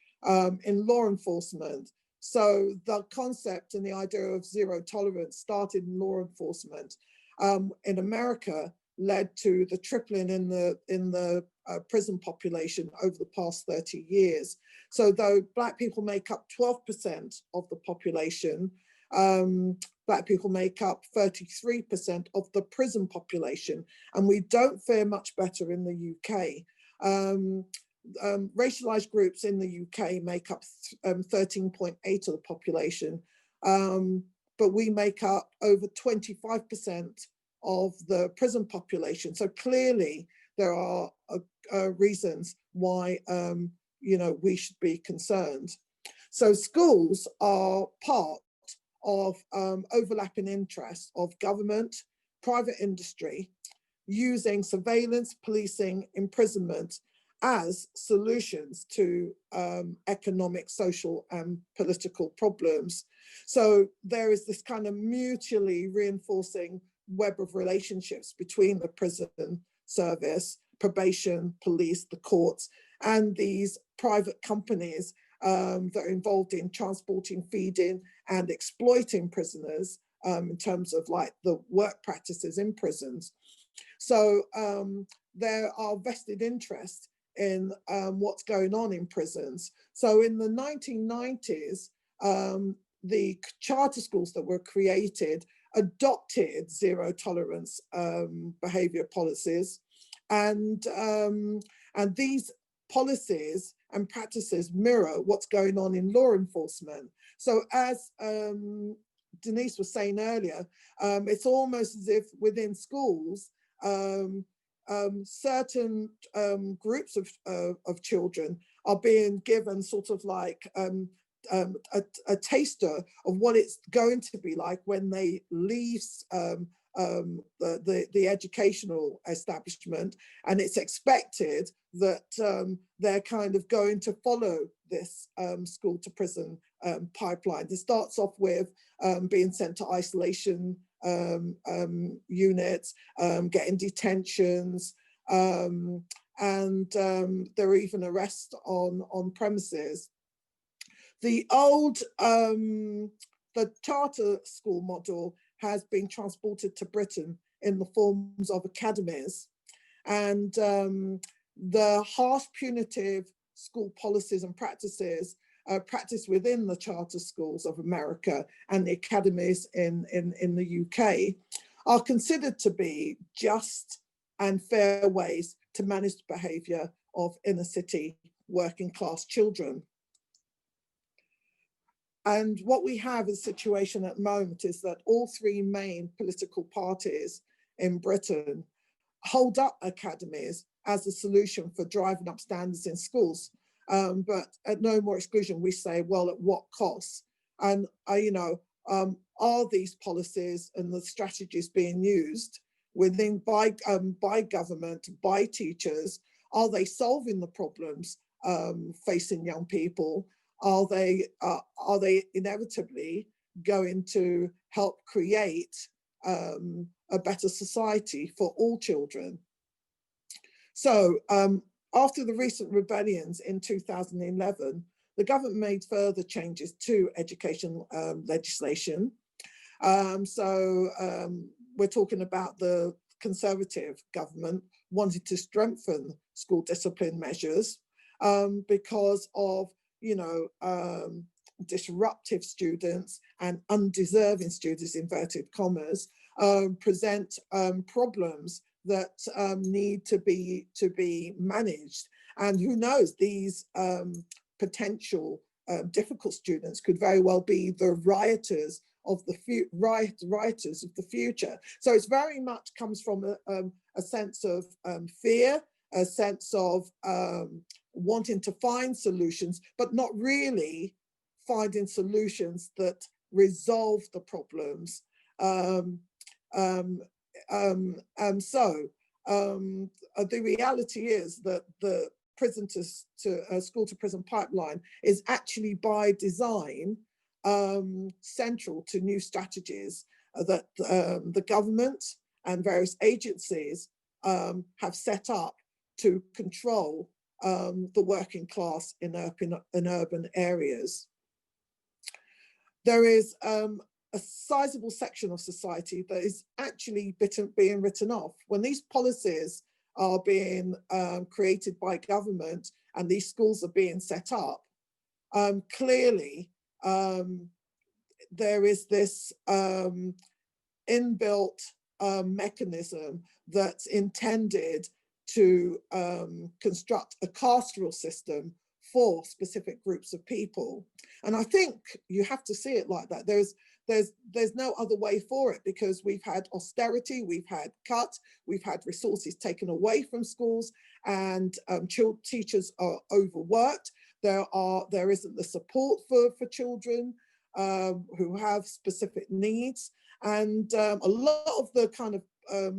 in law enforcement. So the concept and the idea of zero tolerance started in law enforcement in America, led to the tripling in the prison population over the past 30 years. So though Black people make up 12% of the population, Black people make up 33% of the prison population, and we don't fare much better in the UK. Racialized groups in the UK make up 13.8 of the population, but we make up over 25% of the prison population. So clearly there are reasons why we should be concerned. So schools are part of overlapping interests of government, private industry, using surveillance, policing, imprisonment as solutions to economic, social, and political problems. So there is this kind of mutually reinforcing web of relationships between the prison service, probation, police, the courts, and these private companies that are involved in transporting, feeding, and exploiting prisoners in terms of like the work practices in prisons. So there are vested interests in what's going on in prisons. So in the 1990s, the charter schools that were created adopted zero tolerance behavior policies, and these policies and practices mirror what's going on in law enforcement. So as Denise was saying earlier, it's almost as if within schools, certain groups of children are being given sort of like a taster of what it's going to be like when they leave the educational establishment, and it's expected that they're kind of going to follow this school to prison pipeline. It starts off with being sent to isolation units, getting detentions, and there are even arrests on premises. The old, the charter school model has been transported to Britain in the forms of academies, and the harsh punitive school policies and practices practiced within the charter schools of America and the academies in the UK are considered to be just and fair ways to manage the behaviour of inner city working class children. And what we have as a situation at the moment is that all three main political parties in Britain hold up academies as a solution for driving up standards in schools. But at No More Exclusion, we say, well, at what cost? And, are these policies and the strategies being used by government, by teachers? Are they solving the problems facing young people? Are they inevitably going to help create a better society for all children? So after the recent rebellions in 2011, the government made further changes to education legislation. We're talking about the Conservative government wanted to strengthen school discipline measures because of disruptive students and undeserving students, inverted commas, present problems that need to be managed. And who knows, these potential difficult students could very well be the rioters of the rioters of the future. So it's very much comes from a sense of fear, a sense of wanting to find solutions, but not really finding solutions that resolve the problems. The reality is that the prison to school to prison pipeline is actually by design central to new strategies that the government and various agencies have set up to control the working class in urban areas. There is a sizable section of society that is actually being written off. When these policies are being created by government and these schools are being set up, clearly there is this inbuilt mechanism that's intended to construct a carceral system for specific groups of people. And I think you have to see it like that. There's no other way for it, because we've had austerity, we've had cuts, we've had resources taken away from schools, and teachers are overworked. There isn't the support for children who have specific needs. And a lot of the kind of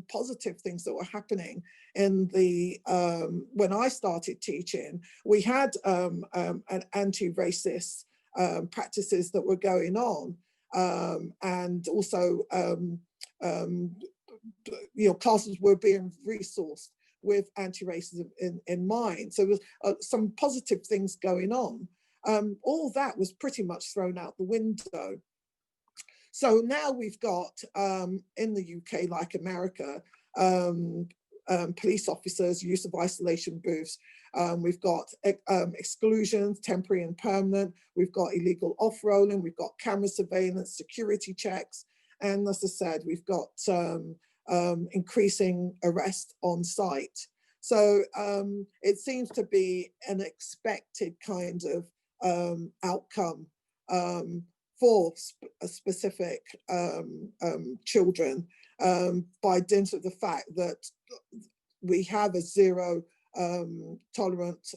positive things that were happening in the when I started teaching, we had an anti-racist practices that were going on, and also classes were being resourced with anti-racism in mind. So there was some positive things going on. All that was pretty much thrown out the window. So now we've got, in the UK, like America, police officers, use of isolation booths. We've got exclusions, temporary and permanent. We've got illegal off-rolling. We've got camera surveillance, security checks. And as I said, we've got increasing arrest on site. So it seems to be an expected kind of outcome for specific children, by dint of the fact that we have a zero tolerant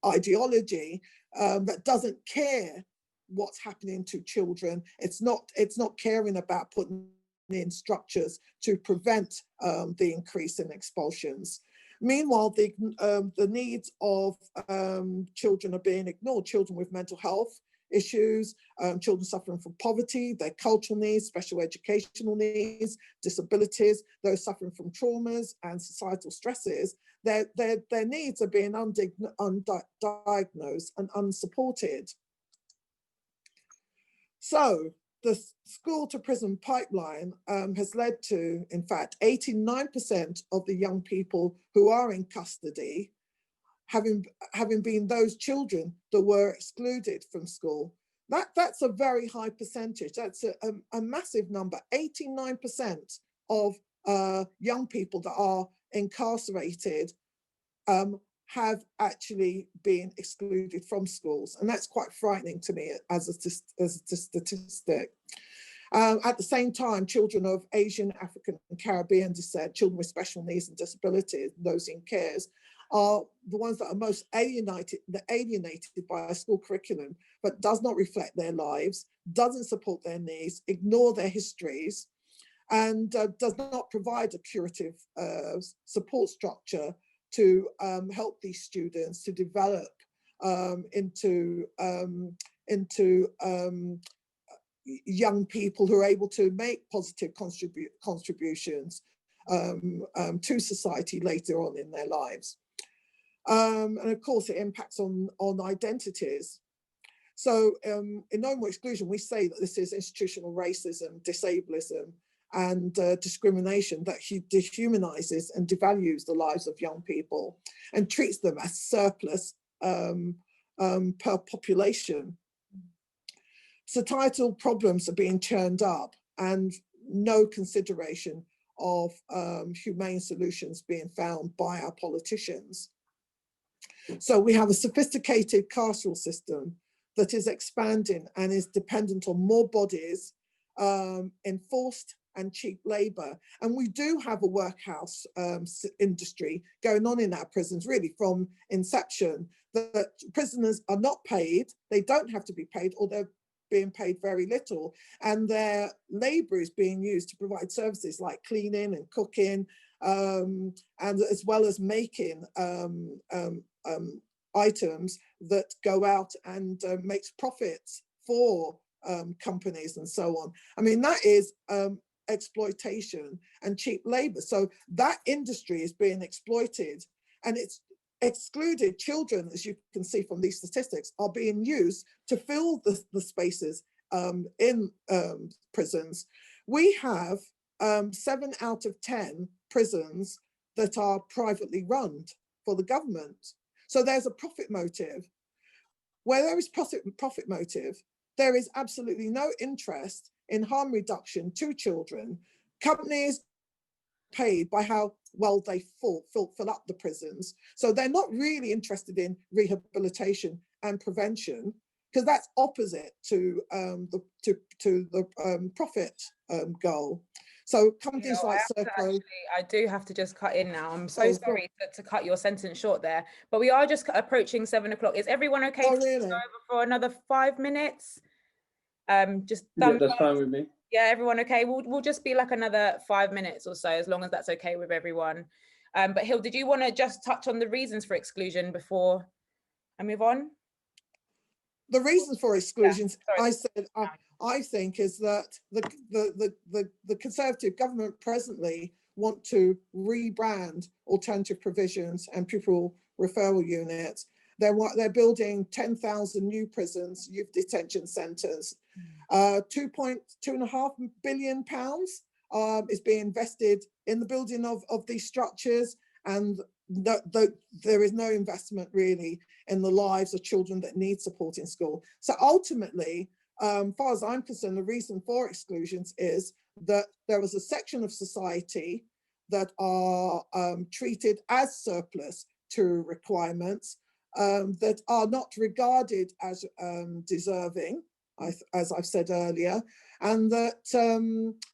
ideology that doesn't care what's happening to children. It's not caring about putting in structures to prevent the increase in expulsions. Meanwhile, the needs of children are being ignored. Children with mental health issues, children suffering from poverty, their cultural needs, special educational needs, disabilities, those suffering from traumas and societal stresses, their needs are being undiagnosed and unsupported. So the school to prison pipeline has led to, in fact, 89% of the young people who are in custody having been those children that were excluded from school. That's a very high percentage. That's a massive number. 89% of young people that are incarcerated have actually been excluded from schools. And that's quite frightening to me as a statistic. At the same time, children of Asian, African, and Caribbean descent, children with special needs and disabilities, those in cares, are the ones that are most alienated by a school curriculum, but does not reflect their lives, doesn't support their needs, ignore their histories, and does not provide a curative support structure to help these students to develop into young people who are able to make positive contributions to society later on in their lives. And of course, it impacts on identities. So in No More Exclusion, we say that this is institutional racism, disablism, and discrimination that dehumanizes and devalues the lives of young people and treats them as surplus per population. Societal problems are being churned up and no consideration of humane solutions being found by our politicians. So we have a sophisticated carceral system that is expanding and is dependent on more bodies, enforced and cheap labour. And we do have a workhouse industry going on in our prisons, really from inception, that prisoners are not paid, they don't have to be paid, or they're being paid very little, and their labour is being used to provide services like cleaning and cooking, and as well as making items that go out and makes profits for companies and so on. I mean, that is exploitation and cheap labor. So that industry is being exploited, and it's excluded. Children, as you can see from these statistics, are being used to fill the spaces in prisons. We have 7 out of 10 prisons that are privately run for the government. So there's a profit motive. Where there is profit motive, there is absolutely no interest in harm reduction to children. Companies paid by how well they fill up the prisons. So they're not really interested in rehabilitation and prevention, because that's opposite to the profit goal. So companies like Serco. I do have to just cut in now. I'm so sorry to cut your sentence short there, but we are just approaching 7 o'clock. Is everyone okay to go over for another 5 minutes? Just yeah, that's fine with me. Yeah, everyone okay? We'll just be like another 5 minutes or so, as long as that's okay with everyone. But Hill, did you want to just touch on the reasons for exclusion before I move on? The reasons for exclusions, yeah, I think, is that the Conservative government presently want to rebrand alternative provisions and pupil referral units. They're building 10,000 new prisons, youth detention centres. £2.5 billion is being invested in the building of these structures, and there is no investment really in the lives of children that need support in school. So ultimately, far as I'm concerned, the reason for exclusions is that there is a section of society that are treated as surplus to requirements, that are not regarded as deserving, as I've said earlier, and that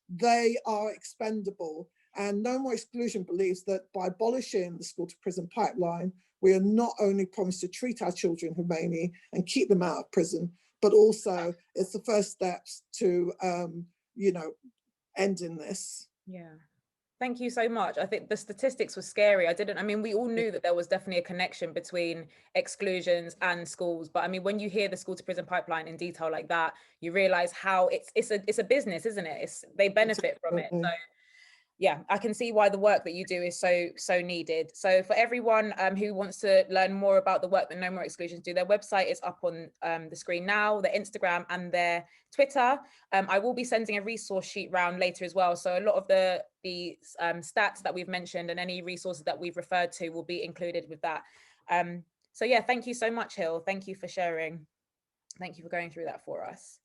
they are expendable. And No More Exclusion believes that by abolishing the school to prison pipeline, we are not only promised to treat our children humanely and keep them out of prison, but also it's the first steps to, ending this. Yeah. Thank you so much. I think the statistics were scary. I mean, we all knew that there was definitely a connection between exclusions and schools. But I mean, when you hear the school to prison pipeline in detail like that, you realize how it's a business, isn't it? They benefit from it. So yeah, I can see why the work that you do is so needed. So for everyone who wants to learn more about the work that No More Exclusions do, their website is up on the screen now, their Instagram and their Twitter. I will be sending a resource sheet round later as well. So a lot of the stats that we've mentioned and any resources that we've referred to will be included with that. So yeah, thank you so much, Hill. Thank you for sharing. Thank you for going through that for us.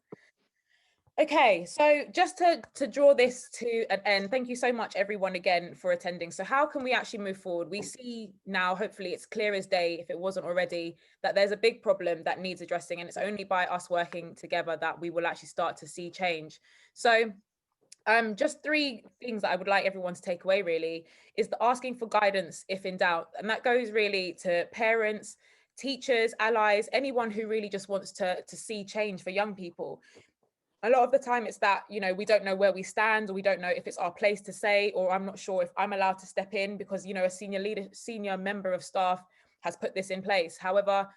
Okay, so just to draw this to an end, thank you so much everyone again for attending. So how can we actually move forward? We see now, hopefully it's clear as day, if it wasn't already, that there's a big problem that needs addressing, and it's only by us working together that we will actually start to see change. So just 3 things that I would like everyone to take away really is the asking for guidance if in doubt. And that goes really to parents, teachers, allies, anyone who really just wants to see change for young people. A lot of the time it's that, we don't know where we stand, or we don't know if it's our place to say, or I'm not sure if I'm allowed to step in because, a senior member of staff has put this in place. However,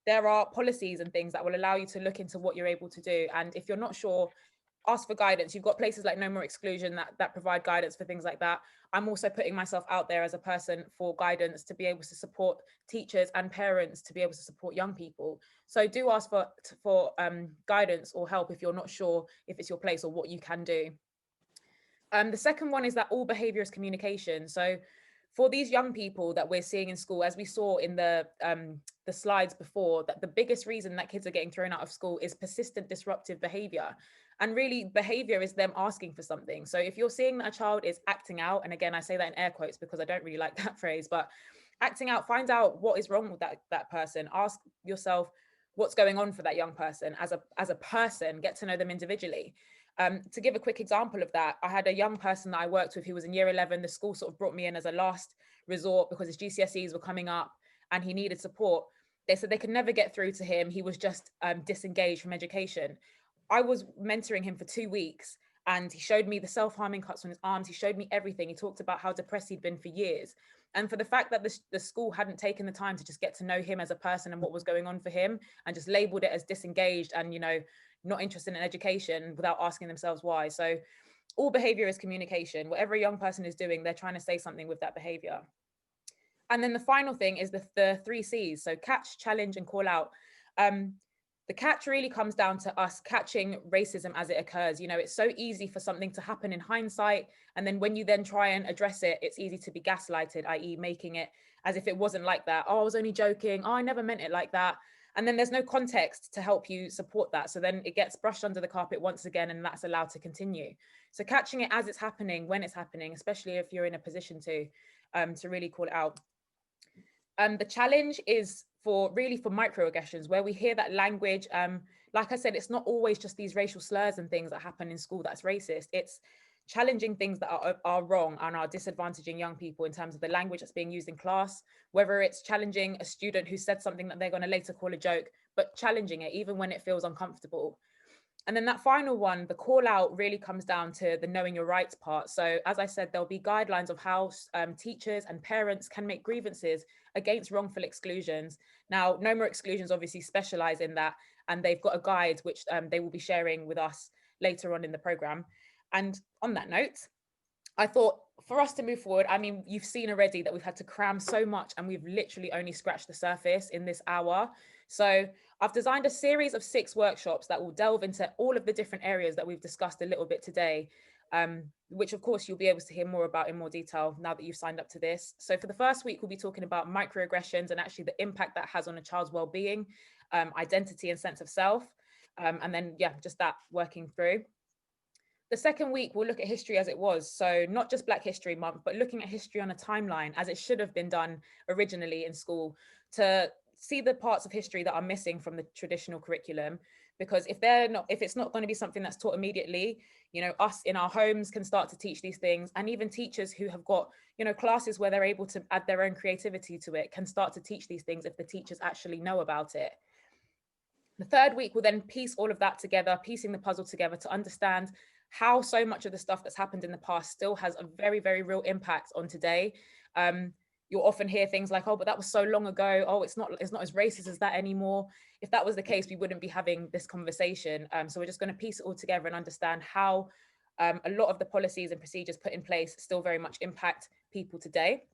there are policies and things that will allow you to look into what you're able to do. And if you're not sure, ask for guidance. You've got places like No More Exclusion that provide guidance for things like that. I'm also putting myself out there as a person for guidance to be able to support teachers and parents to be able to support young people. So do ask for guidance or help if you're not sure if it's your place or what you can do. The second one is that all behavior is communication. So for these young people that we're seeing in school, as we saw in the slides before, that the biggest reason that kids are getting thrown out of school is persistent disruptive behavior. And really, behavior is them asking for something. So if you're seeing that a child is acting out, and again, I say that in air quotes because I don't really like that phrase, but acting out, find out what is wrong with that person. Ask yourself what's going on for that young person as a person, get to know them individually. To give a quick example of that, I had a young person that I worked with who was in year 11. The school sort of brought me in as a last resort because his GCSEs were coming up and he needed support. They said they could never get through to him. He was just disengaged from education. I was mentoring him for 2 weeks and he showed me the self-harming cuts on his arms. He showed me everything. He talked about how depressed he'd been for years. And for the fact that the school hadn't taken the time to just get to know him as a person and what was going on for him and just labeled it as disengaged and, you know, not interested in education without asking themselves why. So all behavior is communication. Whatever a young person is doing, they're trying to say something with that behavior. And then the final thing is the 3 C's. So catch, challenge, and call out. The catch really comes down to us catching racism as it occurs. You know, it's so easy for something to happen in hindsight. And then when you then try and address it, it's easy to be gaslighted, i.e. making it as if it wasn't like that. Oh, I was only joking. Oh, I never meant it like that. And then there's no context to help you support that. So then it gets brushed under the carpet once again, and that's allowed to continue. So catching it as it's happening, when it's happening, especially if you're in a position to really call it out. The challenge is for microaggressions, where we hear that language. Like I said, it's not always just these racial slurs and things that happen in school that's racist. It's challenging things that are wrong and are disadvantaging young people in terms of the language that's being used in class, whether it's challenging a student who said something that they're going to later call a joke, but challenging it even when it feels uncomfortable. And then that final one, the call out, really comes down to the knowing your rights part. So as I said, there'll be guidelines of how teachers and parents can make grievances against wrongful exclusions. Now, No More Exclusions obviously specialize in that, and they've got a guide which they will be sharing with us later on in the program. And on that note, I thought for us to move forward, I mean, you've seen already that we've had to cram so much and we've literally only scratched the surface in this hour. So I've designed a series of 6 workshops that will delve into all of the different areas that we've discussed a little bit today, which of course you'll be able to hear more about in more detail now that you've signed up to this. So for the first week, we'll be talking about microaggressions and actually the impact that has on a child's well-being, identity and sense of self. And then, yeah, just that working through. The second week, we'll look at history as it was. So not just Black History Month, but looking at history on a timeline as it should have been done originally in school, to see the parts of history that are missing from the traditional curriculum. Because if it's not going to be something that's taught immediately, you know, us in our homes can start to teach these things, and even teachers who have got, you know, classes where they're able to add their own creativity to it can start to teach these things if the teachers actually know about it. The third week will then piece all of that together, piecing the puzzle together to understand how so much of the stuff that's happened in the past still has a very, very real impact on today. You'll often hear things like, oh, but that was so long ago. Oh, it's not as racist as that anymore. If that was the case, we wouldn't be having this conversation. So we're just going to piece it all together and understand how a lot of the policies and procedures put in place still very much impact people today.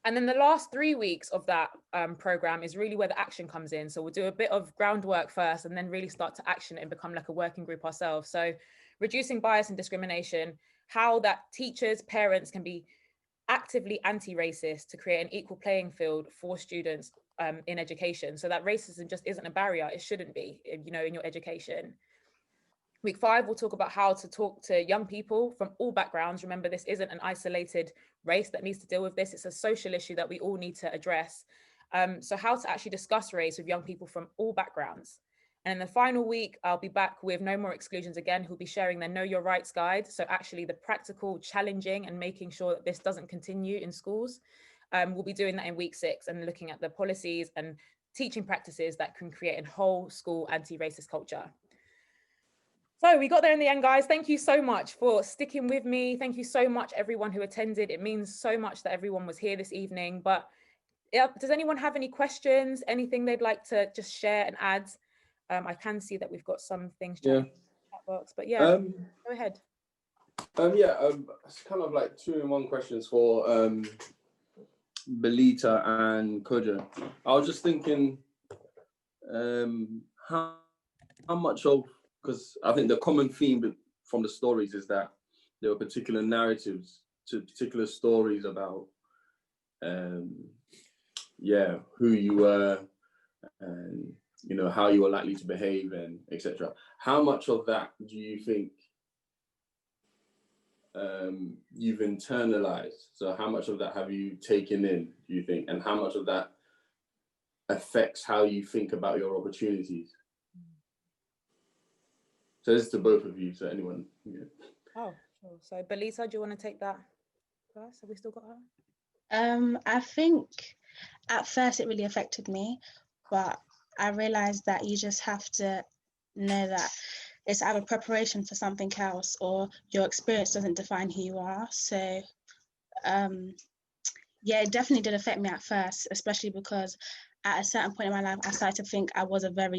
And then the last 3 weeks of that program is really where the action comes in. So we'll do a bit of groundwork first and then really start to action it and become like a working group ourselves. So reducing bias and discrimination, how that teachers, parents can be actively anti-racist to create an equal playing field for students in education, so that racism just isn't a barrier. It shouldn't be, you know, in your education. Week 5, we'll talk about how to talk to young people from all backgrounds. Remember, this isn't an isolated race that needs to deal with this. It's a social issue that we all need to address. So how to actually discuss race with young people from all backgrounds. And in the final week, I'll be back with No More Exclusions again, who'll be sharing their Know Your Rights guide. So actually the practical challenging and making sure that this doesn't continue in schools. We'll be doing that in week 6 and looking at the policies and teaching practices that can create a whole school anti-racist culture. So we got there in the end, guys. Thank you so much for sticking with me. Thank you so much, everyone who attended. It means so much that everyone was here this evening. But does anyone have any questions, anything they'd like to just share and add? I can see that we've got some things in the chat box, but yeah, go ahead. It's kind of like 2-in-1 questions for Belita and Koja. I was just thinking, how much of, because I think the common theme from the stories is that there were particular narratives to particular stories about, yeah, who you were and, you know, how you were likely to behave and etc. How much of that do you think you've internalized? So how much of that have you taken in, do you think? And how much of that affects how you think about your opportunities? So this is to both of you, so anyone. Yeah. Oh, sure. So Belisa, do you want to take that first? Have we still got her? I think at first it really affected me, but I realized that you just have to know that it's either preparation for something else or your experience doesn't define who you are. So yeah, it definitely did affect me at first, especially because at a certain point in my life I started to think I was a bad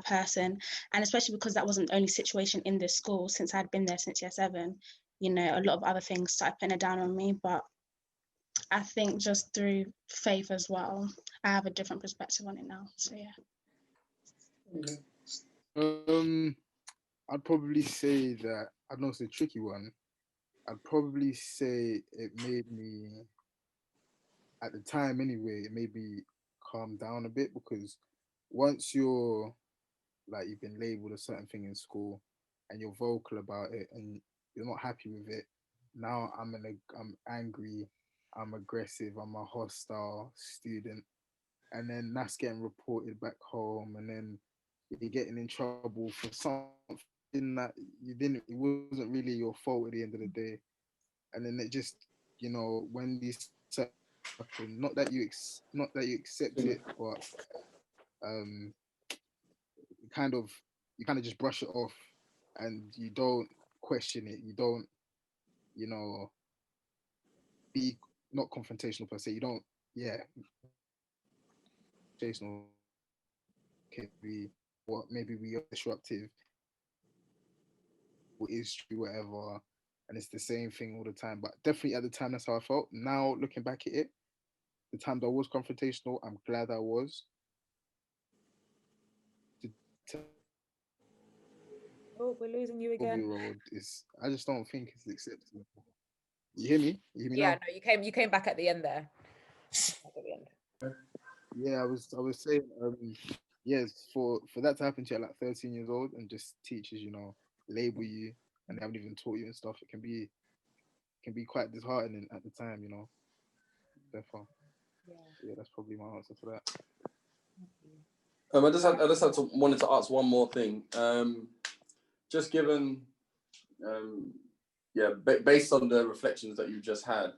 person. And especially because that wasn't the only situation in this school, since I'd been there since year 7, you know, a lot of other things started putting it down on me. But I think just through faith as well, I have a different perspective on it now. So yeah. I'd probably say that, I know it's a tricky one. I'd probably say it made me, at the time anyway, it made me calm down a bit, because once you're like, you've been labeled a certain thing in school and you're vocal about it and you're not happy with it, now I'm angry, I'm aggressive, I'm a hostile student, and then that's getting reported back home, and then you're getting in trouble for something that it wasn't really your fault at the end of the day. And then it just, you know, when these happen, not that you accept it, but you kind of just brush it off, and you don't question it, you don't, you know, be not confrontational per se, you don't, yeah, confrontational can be what maybe we are disruptive, what is true, whatever, and it's the same thing all the time. But definitely at the time, that's how I felt. Now looking back at it, the times I was confrontational, I'm glad I was. Oh, we're losing you again. Road is, I just don't think it's acceptable. You hear me? You hear me Yeah, now? no, you came back at the end there. At the end. Yeah, I was saying, yes, for that to happen to you at like 13 years old, and just teachers, you know, label you and they haven't even taught you and stuff, it can be quite disheartening at the time, you know. Therefore, yeah, that's probably my answer for that. Wanted to ask one more thing. Just given, based on the reflections that you've just had,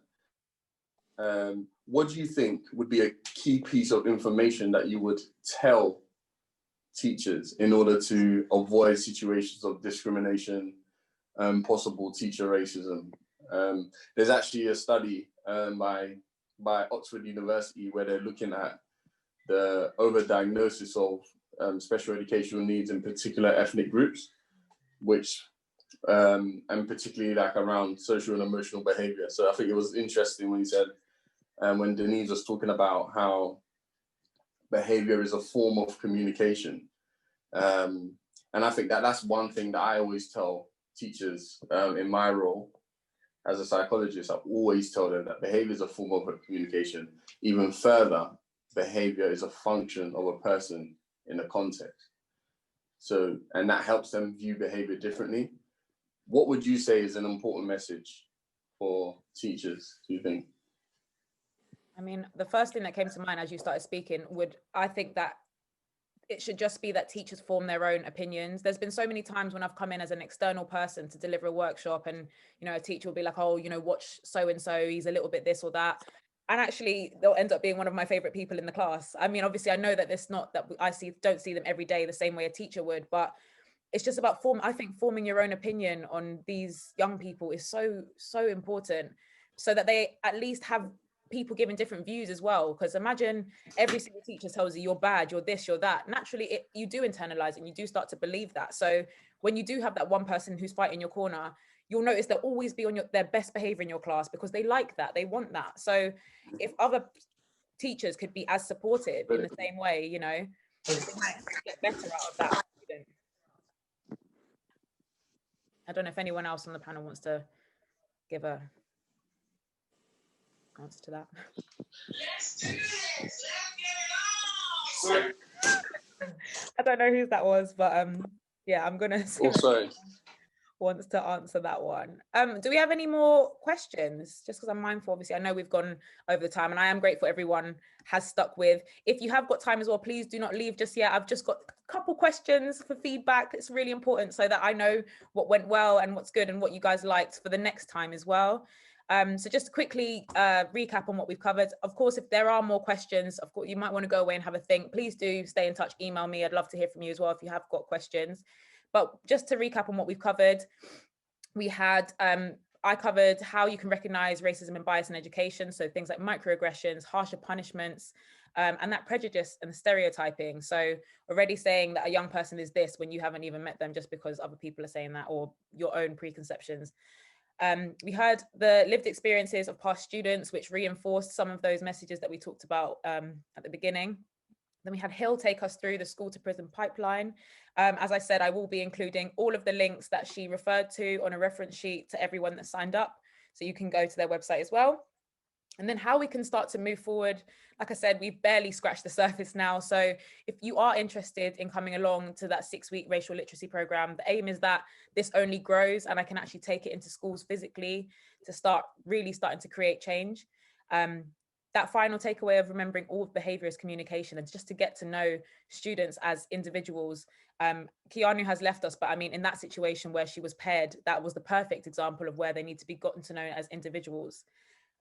what do you think would be a key piece of information that you would tell teachers in order to avoid situations of discrimination, possible teacher racism? There's actually a study by Oxford University where they're looking at the overdiagnosis of special educational needs in particular ethnic groups, which and particularly like around social and emotional behavior. So I think it was interesting when you said, when Denise was talking about how behavior is a form of communication. And I think that that's one thing that I always tell teachers in my role as a psychologist. I always tell them that behavior is a form of communication. Even further, behavior is a function of a person in a context. So, and that helps them view behavior differently. What would you say is an important message for teachers, do you think? I mean, the first thing that came to mind as you started speaking I think that it should just be that teachers form their own opinions. There's been so many times when I've come in as an external person to deliver a workshop and, you know, a teacher will be like, oh, you know, watch so-and-so, he's a little bit this or that. And actually they'll end up being one of my favorite people in the class. I mean, obviously I know that it's not that don't see them every day the same way a teacher would, but it's just about I think forming your own opinion on these young people is so important, so that they at least have people giving different views as well. Because imagine every single teacher tells you you're bad, you're this, you're that. Naturally, you do internalize it and you do start to believe that. So when you do have that one person who's fighting your corner, you'll notice they'll always be on their best behavior in your class because they like that, they want that. So if other teachers could be as supportive in the same way, you know, they might get better out of that student. I don't know if anyone else on the panel wants to give a answer to that. Let's do this. Let's get it on. I don't know who that was, but yeah, I'm gonna Oh, sorry. wants to answer that one. Do we have any more questions? Just because I'm mindful, obviously, I know we've gone over the time, and I am grateful everyone has stuck with. If you have got time as well, please do not leave just yet. I've just got a couple questions for feedback. It's really important so that I know what went well and what's good and what you guys liked for the next time as well. So just to quickly recap on what we've covered. Of course, if there are more questions, of course, you might want to go away and have a think. Please do stay in touch, email me. I'd love to hear from you as well if you have got questions. But just to recap on what we've covered, we had, I covered how you can recognize racism and bias in education. So things like microaggressions, harsher punishments, and that prejudice and stereotyping. So already saying that a young person is this when you haven't even met them just because other people are saying that, or your own preconceptions. We heard the lived experiences of past students, which reinforced some of those messages that we talked about at the beginning. Then we had Hill take us through the school to prison pipeline. As I said, I will be including all of the links that she referred to on a reference sheet to everyone that signed up. So you can go to their website as well. And then how we can start to move forward. Like I said, we've barely scratched the surface now. So if you are interested in coming along to that 6-week racial literacy program, the aim is that this only grows and I can actually take it into schools physically to start really starting to create change. That final takeaway of remembering all behavior is communication, and just to get to know students as individuals. Keanu has left us, but I mean, in that situation where she was paired, that was the perfect example of where they need to be gotten to know as individuals.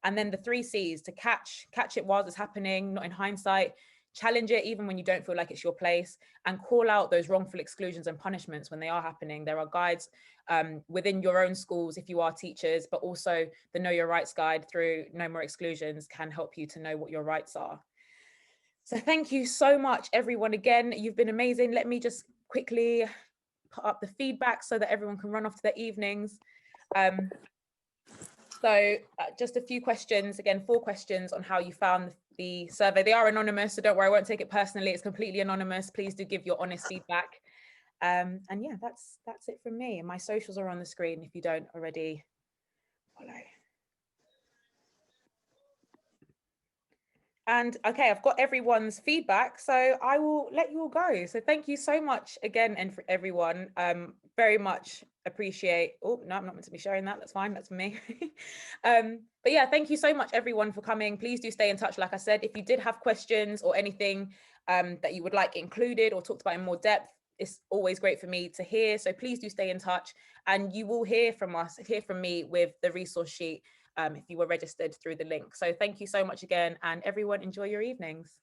And then the 3 C's: to catch it while it's happening, not in hindsight, challenge it even when you don't feel like it's your place, and call out those wrongful exclusions and punishments when they are happening. There are guides within your own schools if you are teachers, but also the Know Your Rights guide through No More Exclusions can help you to know what your rights are. So thank you so much, everyone. Again, you've been amazing. Let me just quickly put up the feedback so that everyone can run off to their evenings. So just a few questions, again, 4 questions on how you found the survey. They are anonymous, so don't worry, I won't take it personally. It's completely anonymous. Please do give your honest feedback. And yeah, that's it from me. And my socials are on the screen if you don't already follow. And okay, I've got everyone's feedback, so I will let you all go. So thank you so much again, and for everyone, very much appreciate. Oh no, I'm not meant to be sharing that. That's fine. That's for me. But yeah, thank you so much, everyone, for coming. Please do stay in touch. Like I said, if you did have questions or anything that you would like included or talked about in more depth, it's always great for me to hear. So please do stay in touch, and you will hear from me with the resource sheet if you were registered through the link. So thank you so much again, and everyone enjoy your evenings.